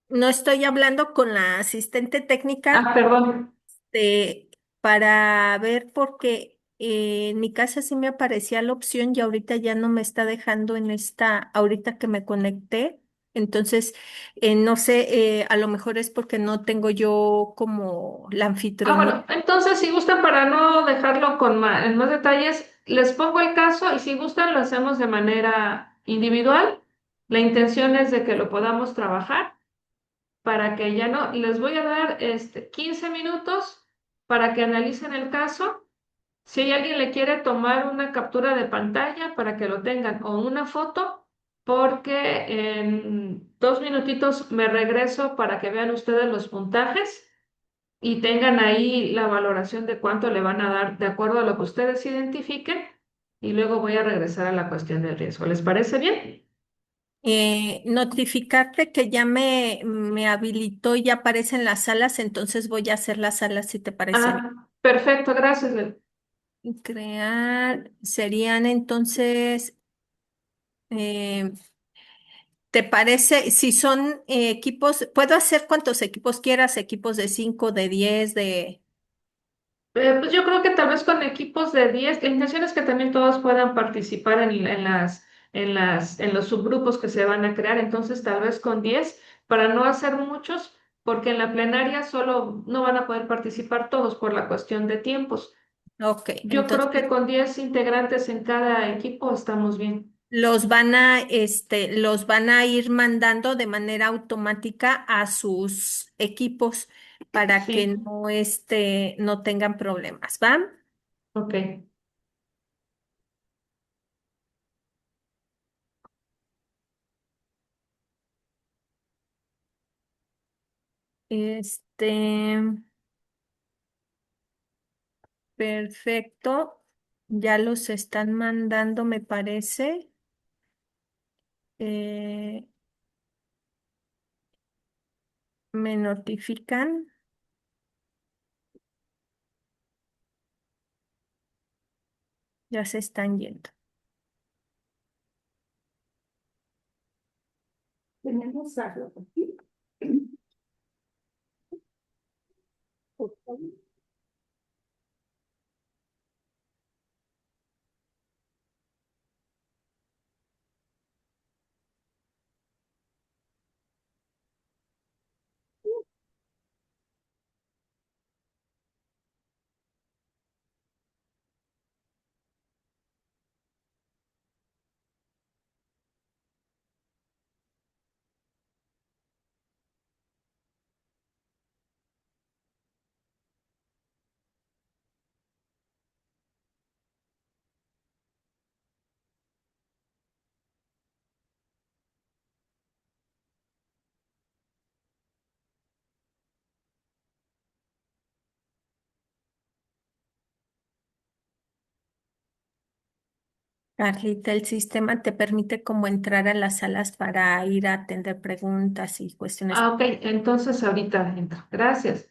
No estoy hablando con la asistente técnica Ah, perdón. de, para ver porque en mi casa sí me aparecía la opción y ahorita ya no me está dejando en ahorita que me conecté. Entonces, no sé, a lo mejor es porque no tengo yo como la Ah, anfitriona. bueno, entonces si gustan para no dejarlo en más detalles, les pongo el caso y si gustan lo hacemos de manera individual. La intención es de que lo podamos trabajar para que ya no, les voy a dar 15 minutos para que analicen el caso. Si hay alguien le quiere tomar una captura de pantalla para que lo tengan o una foto, porque en 2 minutitos me regreso para que vean ustedes los puntajes y tengan ahí la valoración de cuánto le van a dar de acuerdo a lo que ustedes identifiquen y luego voy a regresar a la cuestión del riesgo. ¿Les parece bien? Notificarte que ya me habilitó y ya aparecen las salas, entonces voy a hacer las salas si te parece bien. Ah, perfecto, gracias. Crear serían entonces, eh, ¿te parece? Si son equipos, puedo hacer cuantos equipos quieras, equipos de 5, de 10, de... Pues yo creo que tal vez con equipos de 10, la intención es que también todos puedan participar en los subgrupos que se van a crear, entonces tal vez con 10 para no hacer muchos, porque en la plenaria solo no van a poder participar todos por la cuestión de tiempos. Ok, Yo creo entonces que con 10 integrantes en cada equipo estamos bien. los van a ir mandando de manera automática a sus equipos para que Sí, no, no tengan problemas, ¿va? ok. Este, perfecto. Ya los están mandando, me parece. Eh, me notifican. Ya se están yendo. Tenemos algo aquí. Carlita, el sistema te permite como entrar a las salas para ir a atender preguntas y cuestiones. Ah, ok, entonces ahorita entro. Gracias.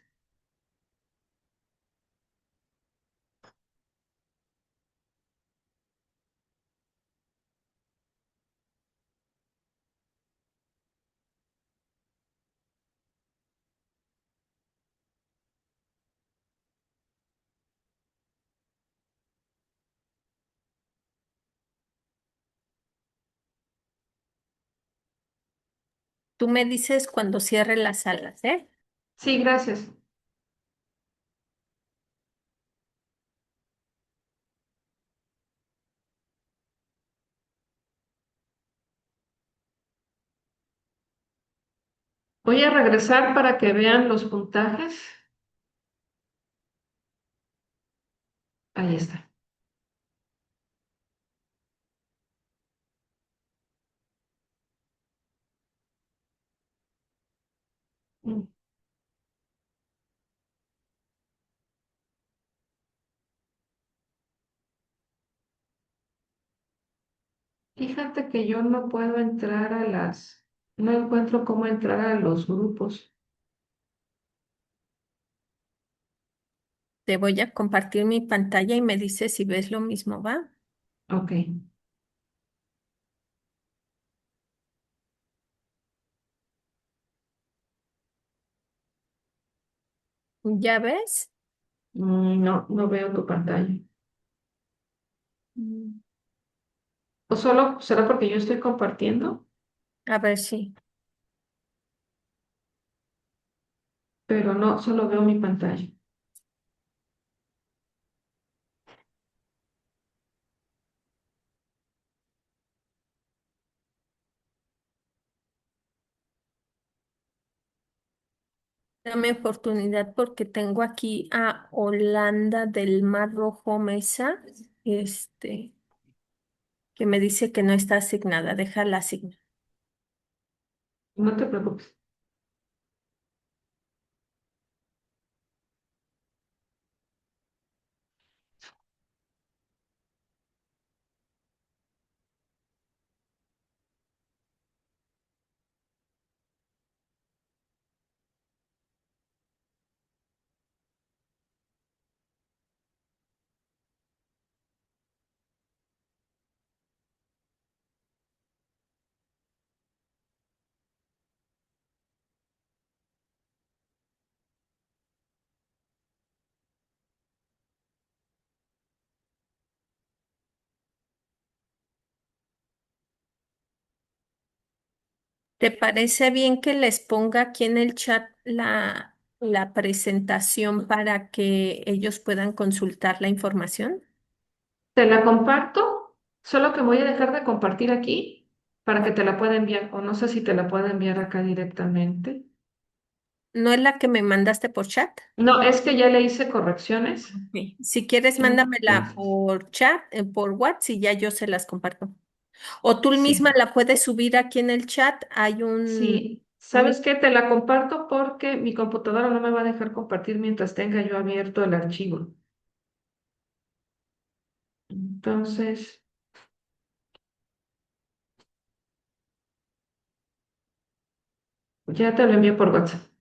Tú me dices cuando cierre las salas, ¿eh? Sí, gracias. Voy a regresar para que vean los puntajes. Ahí está. Mm. Fíjate que yo no puedo entrar no encuentro cómo entrar a los grupos. Te voy a compartir mi pantalla y me dices si ves lo mismo, ¿va? Ok. ¿Ya ves? No, no veo tu pantalla. Mm. ¿O solo será porque yo estoy compartiendo? A ver si. Pero no, solo veo mi pantalla. Dame oportunidad porque tengo aquí a Holanda del Mar Rojo Mesa, este, que me dice que no está asignada. Déjala asignar. No te preocupes. ¿Te parece bien que les ponga aquí en el chat la presentación para que ellos puedan consultar la información? Te la comparto, solo que voy a dejar de compartir aquí para que te la pueda enviar. O no sé si te la puedo enviar acá directamente. ¿No es la que me mandaste por chat? No, es que ya le hice correcciones. Ok. Si quieres, mándamela Entonces, por chat, por WhatsApp y ya yo se las comparto. O tú misma sí, la puedes subir aquí en el chat. Hay sí. un ¿Sabes qué? Te la comparto porque mi computadora no me va a dejar compartir mientras tenga yo abierto el archivo. Entonces, ya te lo envío por WhatsApp.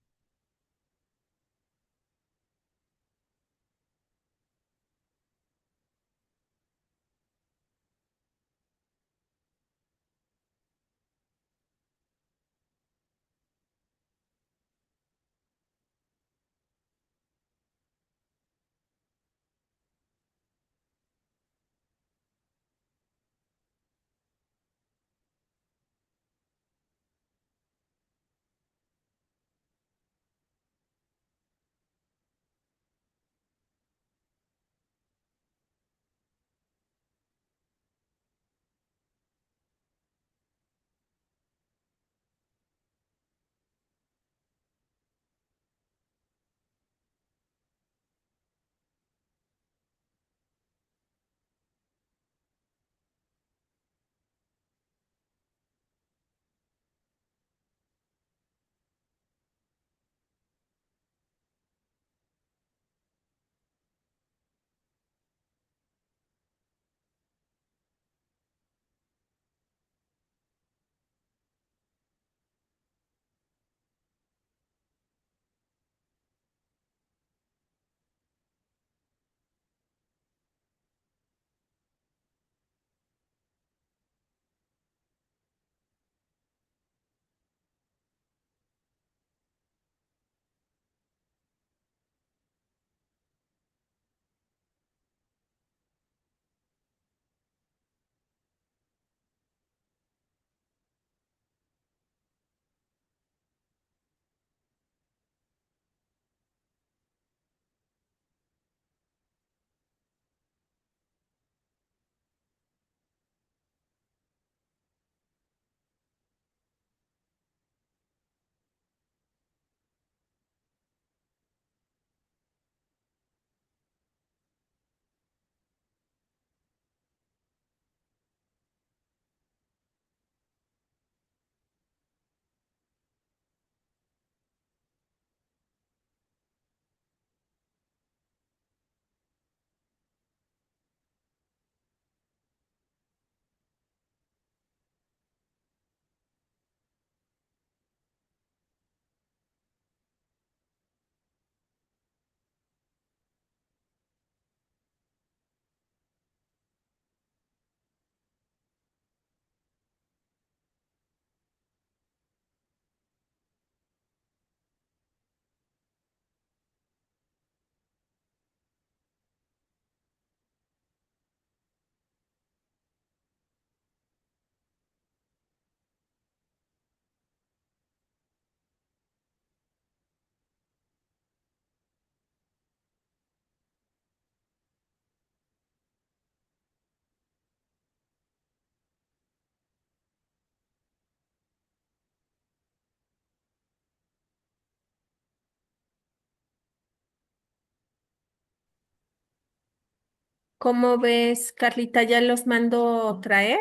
¿Cómo ves, Carlita? ¿Ya los mando traer?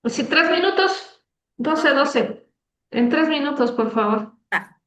Pues sí, 3 minutos, 12. En 3 minutos, por favor. Ah,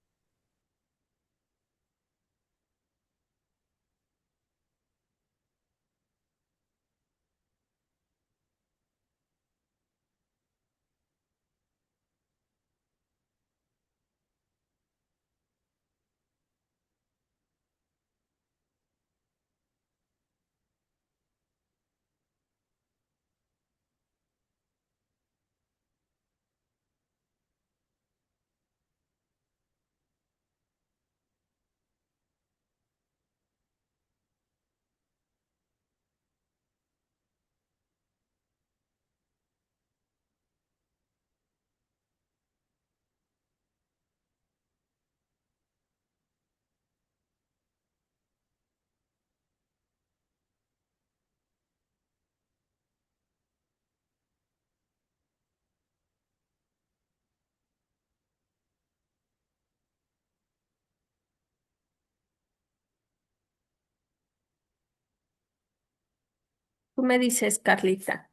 tú me dices, Carlita.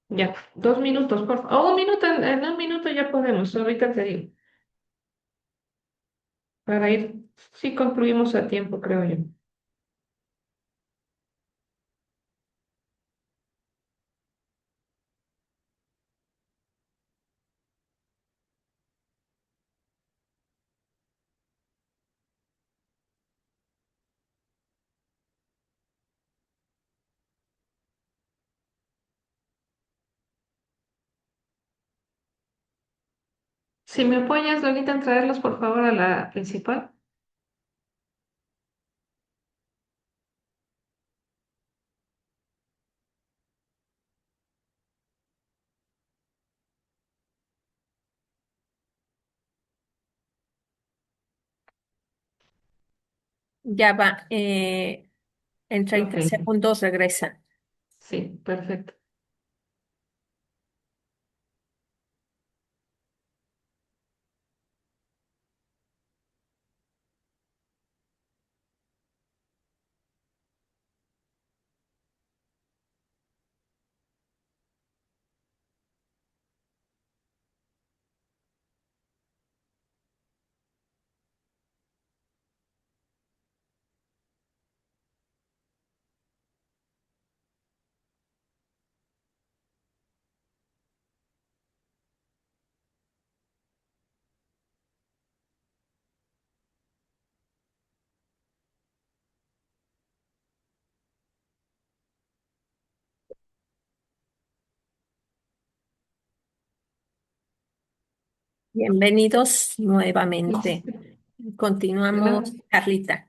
Ya, 2 minutos, por favor. O un minuto, en 1 minuto ya podemos, ahorita te digo, para ir, sí concluimos a tiempo, creo yo. Si me apoyas, Lolita, en traerlos, por favor, a la principal. Ya va. En Ok, 30 segundos regresan. sí, perfecto. Bienvenidos nuevamente. Listo. Continuamos, Carlita.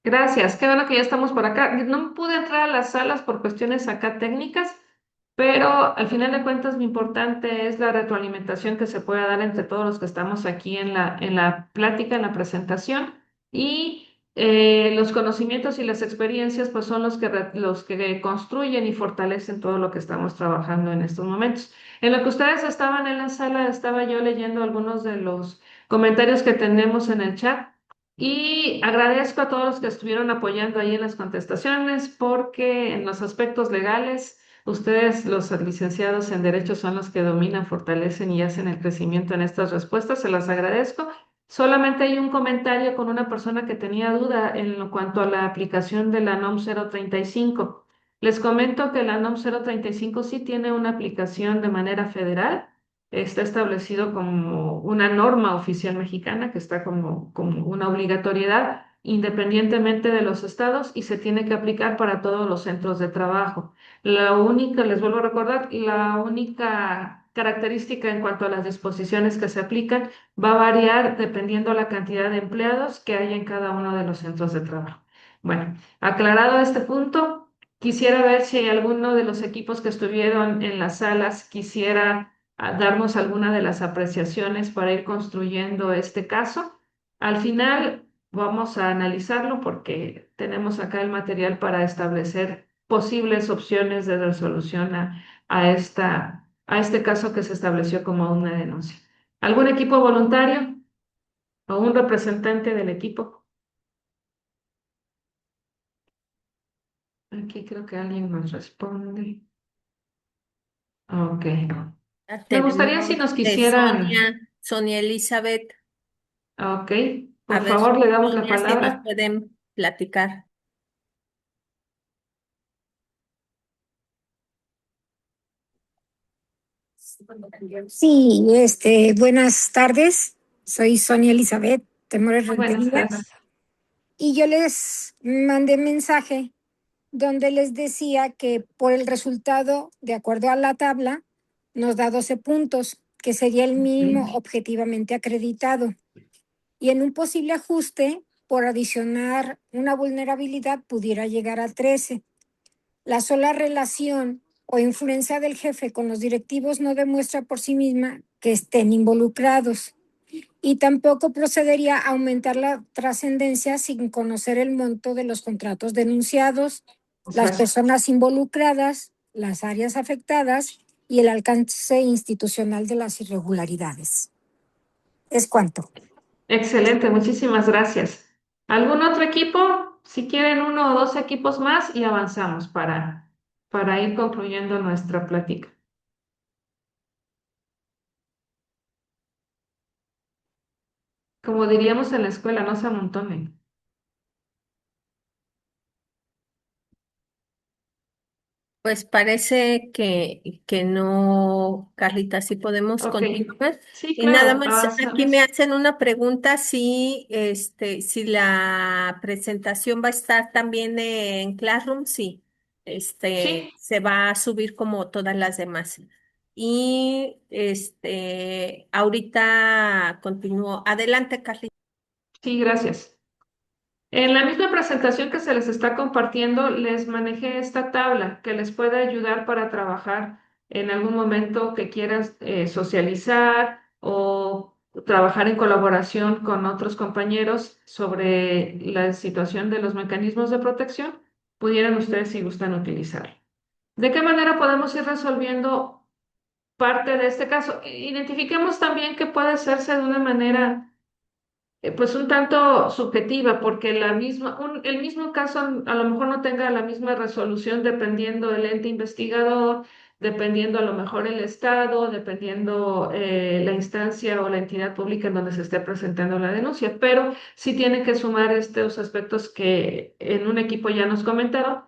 Gracias, qué bueno que ya estamos por acá. No pude entrar a las salas por cuestiones acá técnicas, pero al final de cuentas lo importante es la retroalimentación que se pueda dar entre todos los que estamos aquí en la plática, en la presentación, y los conocimientos y las experiencias pues son los que construyen y fortalecen todo lo que estamos trabajando en estos momentos. En lo que ustedes estaban en la sala, estaba yo leyendo algunos de los comentarios que tenemos en el chat. Y agradezco a todos los que estuvieron apoyando ahí en las contestaciones, porque en los aspectos legales, ustedes, los licenciados en Derecho, son los que dominan, fortalecen y hacen el crecimiento en estas respuestas. Se las agradezco. Solamente hay un comentario con una persona que tenía duda en cuanto a la aplicación de la NOM 035. Les comento que la NOM 035 sí tiene una aplicación de manera federal. Está establecido como una norma oficial mexicana que está como una obligatoriedad independientemente de los estados y se tiene que aplicar para todos los centros de trabajo. La única, les vuelvo a recordar, la única característica en cuanto a las disposiciones que se aplican va a variar dependiendo la cantidad de empleados que hay en cada uno de los centros de trabajo. Bueno, aclarado este punto, quisiera ver si alguno de los equipos que estuvieron en las salas quisiera darnos alguna de las apreciaciones para ir construyendo este caso. Al final vamos a analizarlo porque tenemos acá el material para establecer posibles opciones de resolución a este caso que se estableció como una denuncia. ¿Algún equipo voluntario o un representante del equipo? Ok, Aquí creo que alguien nos responde. Ok. Me gustaría si Tenemos nos quisieran. Sonia Elizabeth. Ok. A Por ver, favor, le damos la Sonia, si nos palabra. pueden platicar. Sí, buenas tardes. Soy Sonia Elizabeth Temores Buenas Rentería tardes. y yo les mandé mensaje donde les decía que por el resultado, de acuerdo a la tabla, nos da 12 puntos, que sería el mínimo Ok. objetivamente acreditado. Y en un posible ajuste, por adicionar una vulnerabilidad, pudiera llegar a 13. La sola relación o influencia del jefe con los directivos no demuestra por sí misma que estén involucrados y tampoco procedería a aumentar la trascendencia sin conocer el monto de los contratos denunciados, las Exacto. personas involucradas, las áreas afectadas y el alcance institucional de las irregularidades. ¿Es cuánto? Excelente, muchísimas gracias. ¿Algún otro equipo? Si quieren uno o dos equipos más y avanzamos para ir concluyendo nuestra plática. Como diríamos en la escuela, no se amontonen. Pues parece que no, Carlita, sí podemos Ok, continuar. sí, Y nada claro, más, aquí me avanzamos. hacen una pregunta si la presentación va a estar también en Classroom, sí, Sí, se va a subir como todas las demás. Y ahorita continúo. Adelante, Carlita. sí, gracias. En la misma presentación que se les está compartiendo, les manejé esta tabla que les puede ayudar para trabajar en algún momento que quieras socializar o trabajar en colaboración con otros compañeros sobre la situación de los mecanismos de protección, pudieran ustedes, si gustan, utilizar. ¿De qué manera podemos ir resolviendo parte de este caso? Identifiquemos también que puede hacerse de una manera pues un tanto subjetiva, porque el mismo caso a lo mejor no tenga la misma resolución dependiendo del ente investigador, dependiendo a lo mejor el estado, dependiendo la instancia o la entidad pública en donde se esté presentando la denuncia, pero sí tiene que sumar estos aspectos que en un equipo ya nos comentaron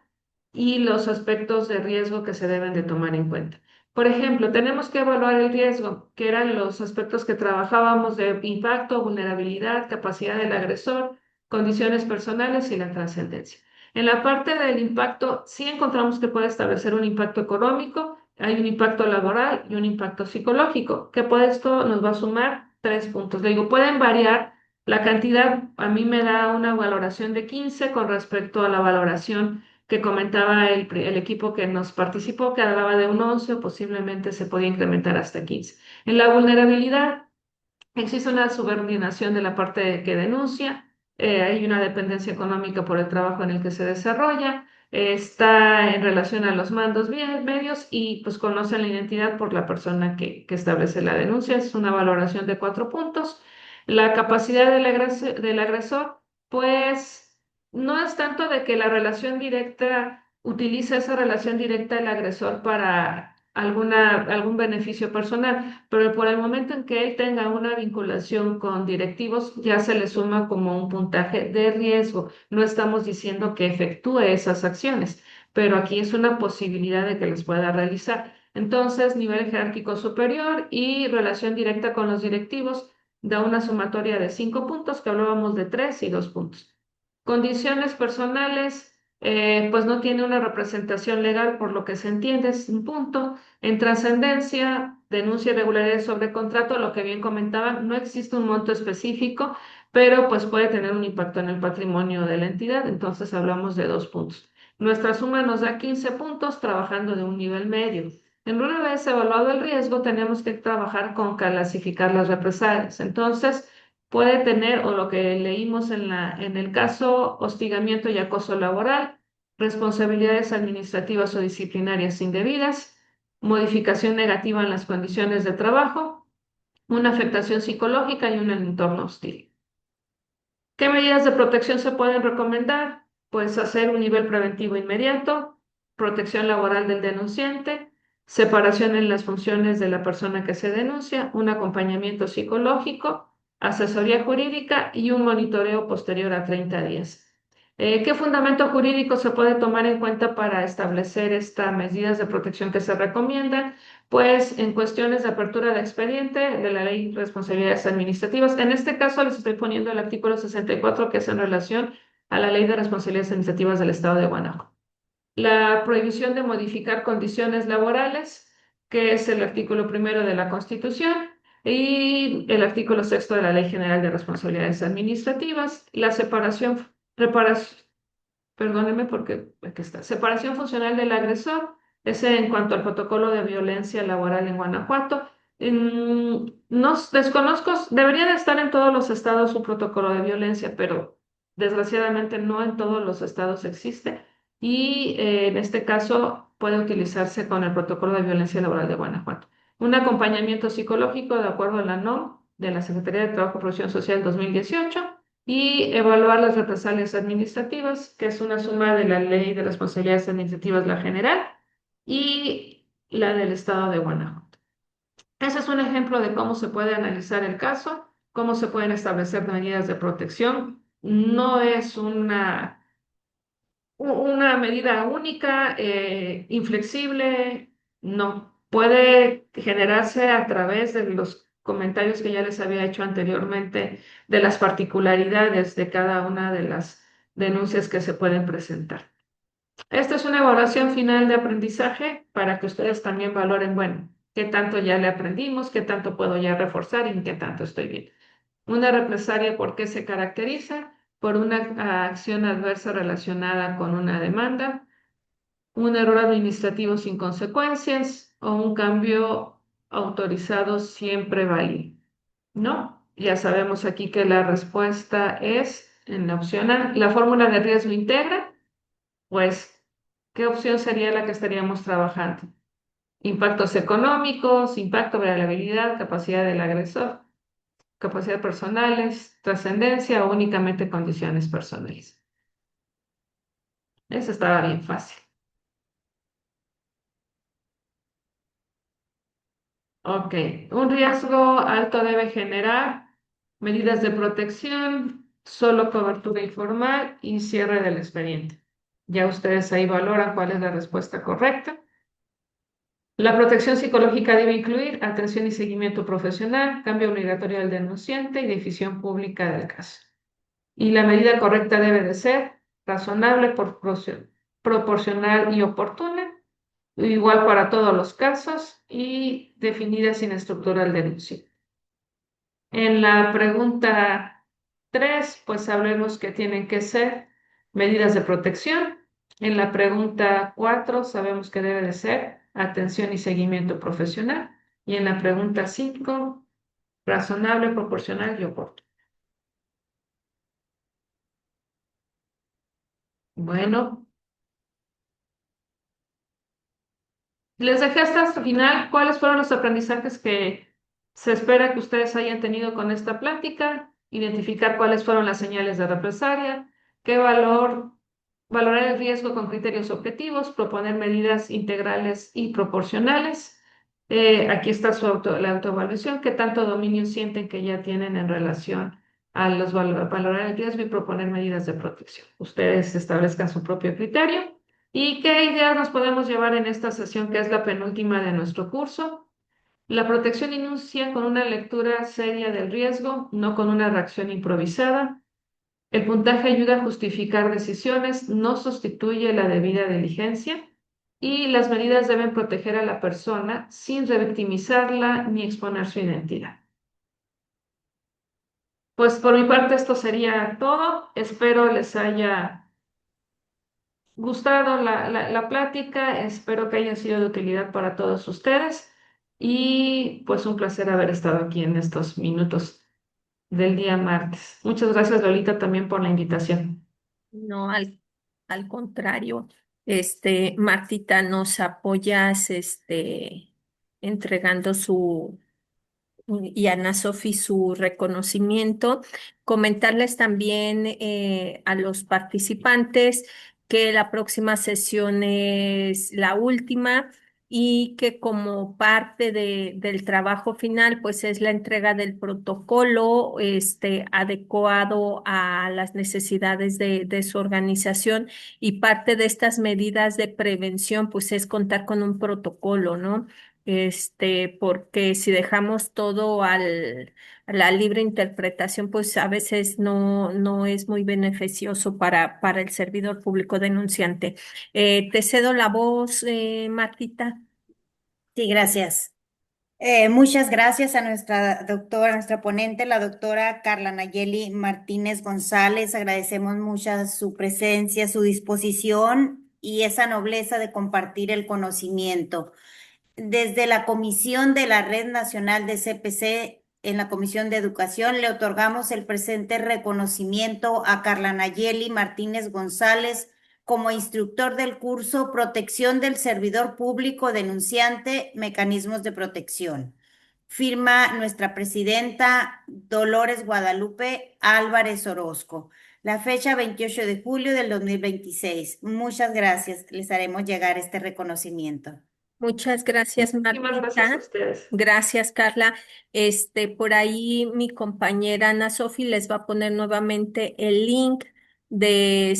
y los aspectos de riesgo que se deben de tomar en cuenta. Por ejemplo, tenemos que evaluar el riesgo, que eran los aspectos que trabajábamos de impacto, vulnerabilidad, capacidad del agresor, condiciones personales y la trascendencia. En la parte del impacto, sí encontramos que puede establecer un impacto económico, hay un impacto laboral y un impacto psicológico, que por esto nos va a sumar 3 puntos. Le digo, pueden variar la cantidad, a mí me da una valoración de 15 con respecto a la valoración que comentaba el equipo que nos participó, que hablaba de un 11 o posiblemente se podía incrementar hasta 15. En la vulnerabilidad existe una subordinación de la parte que denuncia, hay una dependencia económica por el trabajo en el que se desarrolla, está en relación a los mandos medios y pues conocen la identidad por la persona que establece la denuncia. Es una valoración de 4 puntos. La capacidad del agresor, pues no es tanto de que la relación directa utilice esa relación directa el agresor para algún beneficio personal, pero por el momento en que él tenga una vinculación con directivos, ya se le suma como un puntaje de riesgo. No estamos diciendo que efectúe esas acciones, pero aquí es una posibilidad de que las pueda realizar. Entonces, nivel jerárquico superior y relación directa con los directivos da una sumatoria de 5 puntos, que hablábamos de 3 y 2 puntos. Condiciones personales, pues no tiene una representación legal por lo que se entiende, es un punto. En trascendencia, denuncia irregularidades sobre contrato, lo que bien comentaban, no existe un monto específico, pero pues puede tener un impacto en el patrimonio de la entidad, entonces hablamos de 2 puntos. Nuestra suma nos da 15 puntos trabajando de un nivel medio. En una vez evaluado el riesgo, tenemos que trabajar con clasificar las represalias. Entonces, puede tener, o lo que leímos en el caso, hostigamiento y acoso laboral, responsabilidades administrativas o disciplinarias indebidas, modificación negativa en las condiciones de trabajo, una afectación psicológica y un entorno hostil. ¿Qué medidas de protección se pueden recomendar? pues hacer un nivel preventivo inmediato, protección laboral del denunciante, separación en las funciones de la persona que se denuncia, un acompañamiento psicológico, asesoría jurídica y un monitoreo posterior a 30 días. ¿Qué fundamento jurídico se puede tomar en cuenta para establecer estas medidas de protección que se recomiendan? Pues en cuestiones de apertura de expediente de la Ley de Responsabilidades Administrativas. En este caso les estoy poniendo el artículo 64 que es en relación a la Ley de Responsabilidades Administrativas del Estado de Guanajuato. La prohibición de modificar condiciones laborales, que es el artículo primero de la Constitución, y el artículo sexto de la Ley General de Responsabilidades Administrativas, la reparación, perdóneme porque aquí está, separación funcional del agresor, ese en cuanto al protocolo de violencia laboral en Guanajuato. No desconozco, debería de estar en todos los estados un protocolo de violencia, pero desgraciadamente no en todos los estados existe y en este caso puede utilizarse con el protocolo de violencia laboral de Guanajuato. Un acompañamiento psicológico de acuerdo a la NOM de la Secretaría de Trabajo y Previsión Social 2018 y evaluar las represalias administrativas, que es una suma de la Ley de Responsabilidades Administrativas, la general, y la del Estado de Guanajuato. Ese es un ejemplo de cómo se puede analizar el caso, cómo se pueden establecer medidas de protección. No es una medida única, inflexible, no. Puede generarse a través de los comentarios que ya les había hecho anteriormente de las particularidades de cada una de las denuncias que se pueden presentar. Esta es una evaluación final de aprendizaje para que ustedes también valoren, bueno, qué tanto ya le aprendimos, qué tanto puedo ya reforzar y en qué tanto estoy bien. Una represalia, ¿por qué se caracteriza? Por una acción adversa relacionada con una demanda, un error administrativo sin consecuencias o un cambio autorizado siempre válido. ¿No? Ya sabemos aquí que la respuesta es en la opción A. ¿La fórmula de riesgo integra? Pues, ¿qué opción sería la que estaríamos trabajando? Impactos económicos, impacto, variabilidad, capacidad del agresor, capacidad personales, trascendencia o únicamente condiciones personales. Eso estaba bien fácil. Ok, un riesgo alto debe generar medidas de protección, solo cobertura informal y cierre del expediente. Ya ustedes ahí valoran cuál es la respuesta correcta. La protección psicológica debe incluir atención y seguimiento profesional, cambio obligatorio del denunciante y difusión pública del caso. Y la medida correcta debe de ser razonable, proporcional y oportuna, igual para todos los casos y definida sin estructura del denuncio. En la pregunta 3, pues hablemos que tienen que ser medidas de protección. En la pregunta 4, sabemos que debe de ser atención y seguimiento profesional. Y en la pregunta 5, razonable, proporcional y oportuno. Bueno, les dejé hasta el final cuáles fueron los aprendizajes que se espera que ustedes hayan tenido con esta plática, identificar cuáles fueron las señales de represalia, qué valorar el riesgo con criterios objetivos, proponer medidas integrales y proporcionales. Aquí está la autoevaluación, qué tanto dominio sienten que ya tienen en relación a valorar el riesgo y proponer medidas de protección. Ustedes establezcan su propio criterio. ¿Y qué ideas nos podemos llevar en esta sesión que es la penúltima de nuestro curso? La protección inicia con una lectura seria del riesgo, no con una reacción improvisada. El puntaje ayuda a justificar decisiones, no sustituye la debida diligencia y las medidas deben proteger a la persona sin revictimizarla ni exponer su identidad. Pues por mi parte esto sería todo. Espero les haya gustado la plática, espero que haya sido de utilidad para todos ustedes y pues un placer haber estado aquí en estos minutos del día martes. Muchas gracias, Lolita, también por la invitación. No, al contrario, Martita, nos apoyas, entregando y Ana Sofi su reconocimiento. Comentarles también a los participantes que la próxima sesión es la última y que como parte del trabajo final, pues es la entrega del protocolo adecuado a las necesidades de su organización y parte de estas medidas de prevención, pues es contar con un protocolo, ¿no? Porque si dejamos todo a la libre interpretación, pues a veces no es muy beneficioso para el servidor público denunciante. Te cedo la voz, Martita. Sí, gracias. Muchas gracias a nuestra doctora, a nuestra ponente, la doctora Carla Nayeli Martínez González. Agradecemos mucho su presencia, su disposición y esa nobleza de compartir el conocimiento. Desde la Comisión de la Red Nacional de CPC, en la Comisión de Educación, le otorgamos el presente reconocimiento a Carla Nayeli Martínez González como instructor del curso Protección del Servidor Público Denunciante, Mecanismos de Protección. Firma nuestra presidenta Dolores Guadalupe Álvarez Orozco. La fecha 28 de julio del 2026. Muchas gracias. Les haremos llegar este reconocimiento. Muchas gracias, Muchísimas gracias a Martita. ustedes. Gracias, Carla. Por ahí mi compañera Ana Sofi les va a poner nuevamente el link de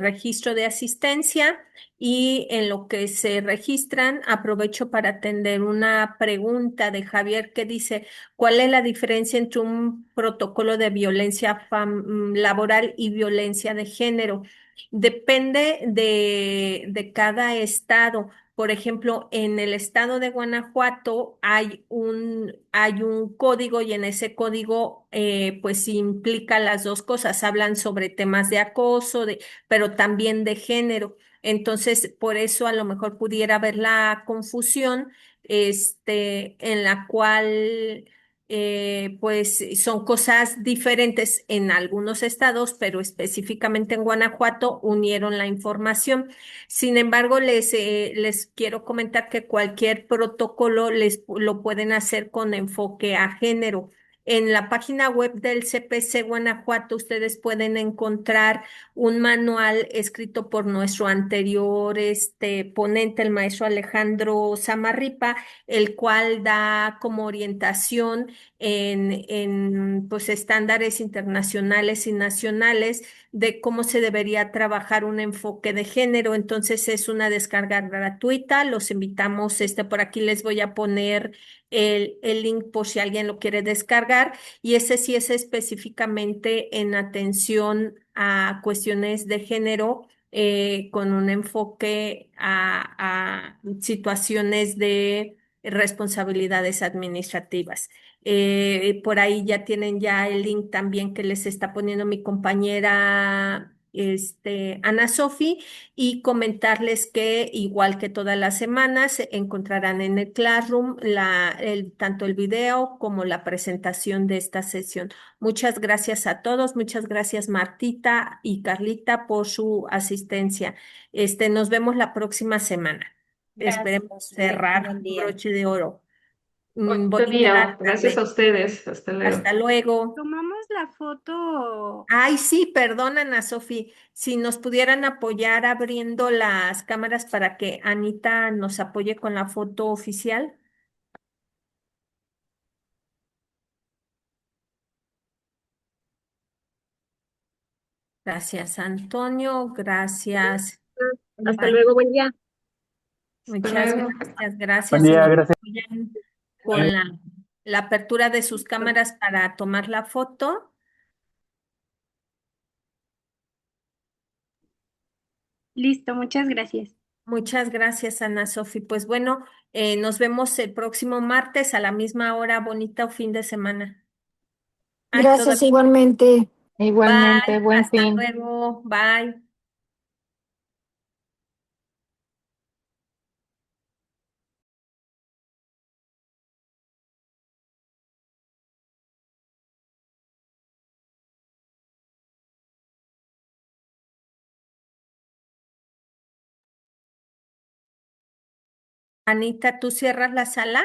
registro de asistencia y en lo que se registran, aprovecho para atender una pregunta de Javier que dice, ¿cuál es la diferencia entre un protocolo de violencia laboral y violencia de género? Depende de cada estado. Por ejemplo, en el estado de Guanajuato hay un código y en ese código pues implica las dos cosas. Hablan sobre temas de acoso, pero también de género. Entonces, por eso a lo mejor pudiera haber la confusión en la cual pues son cosas diferentes en algunos estados, pero específicamente en Guanajuato unieron la información. Sin embargo, les quiero comentar que cualquier protocolo lo pueden hacer con enfoque a género. En la página web del CPC Guanajuato, ustedes pueden encontrar un manual escrito por nuestro anterior ponente, el maestro Alejandro Zamarripa, el cual da como orientación en pues, estándares internacionales y nacionales de cómo se debería trabajar un enfoque de género. Entonces es una descarga gratuita. Los invitamos, por aquí les voy a poner el link por si alguien lo quiere descargar. Y ese sí es específicamente en atención a cuestiones de género. Con un enfoque a situaciones de responsabilidades administrativas. Por ahí ya tienen ya el link también que les está poniendo mi compañera Ana Sofi y comentarles que igual que todas las semanas encontrarán en el Classroom tanto el video como la presentación de esta sesión. Muchas gracias a todos, muchas gracias Martita y Carlita por su asistencia. Nos vemos la próxima semana. Esperemos Gracias. cerrar Buen día. broche de oro. Bonito Bonita día. Gracias a tarde. ustedes. Hasta luego. Hasta luego. Tomamos la foto. Ay, sí, perdón, Ana Sofi. Si nos pudieran apoyar abriendo las cámaras para que Anita nos apoye con la foto oficial. Gracias, Antonio. Gracias. Hasta Ay, luego, buen día. Hasta muchas luego. gracias. Buen Gracias. Si día, nos gracias. apoyan con la apertura de sus cámaras para tomar la foto. Listo, muchas gracias. Muchas gracias, Ana Sofi. Pues bueno, nos vemos el próximo martes a la misma hora. Bonita fin de semana. Ay, Gracias todavía. Igualmente. Igualmente, Bye. buen Hasta fin. luego. Bye. Anita, ¿tú cierras la sala?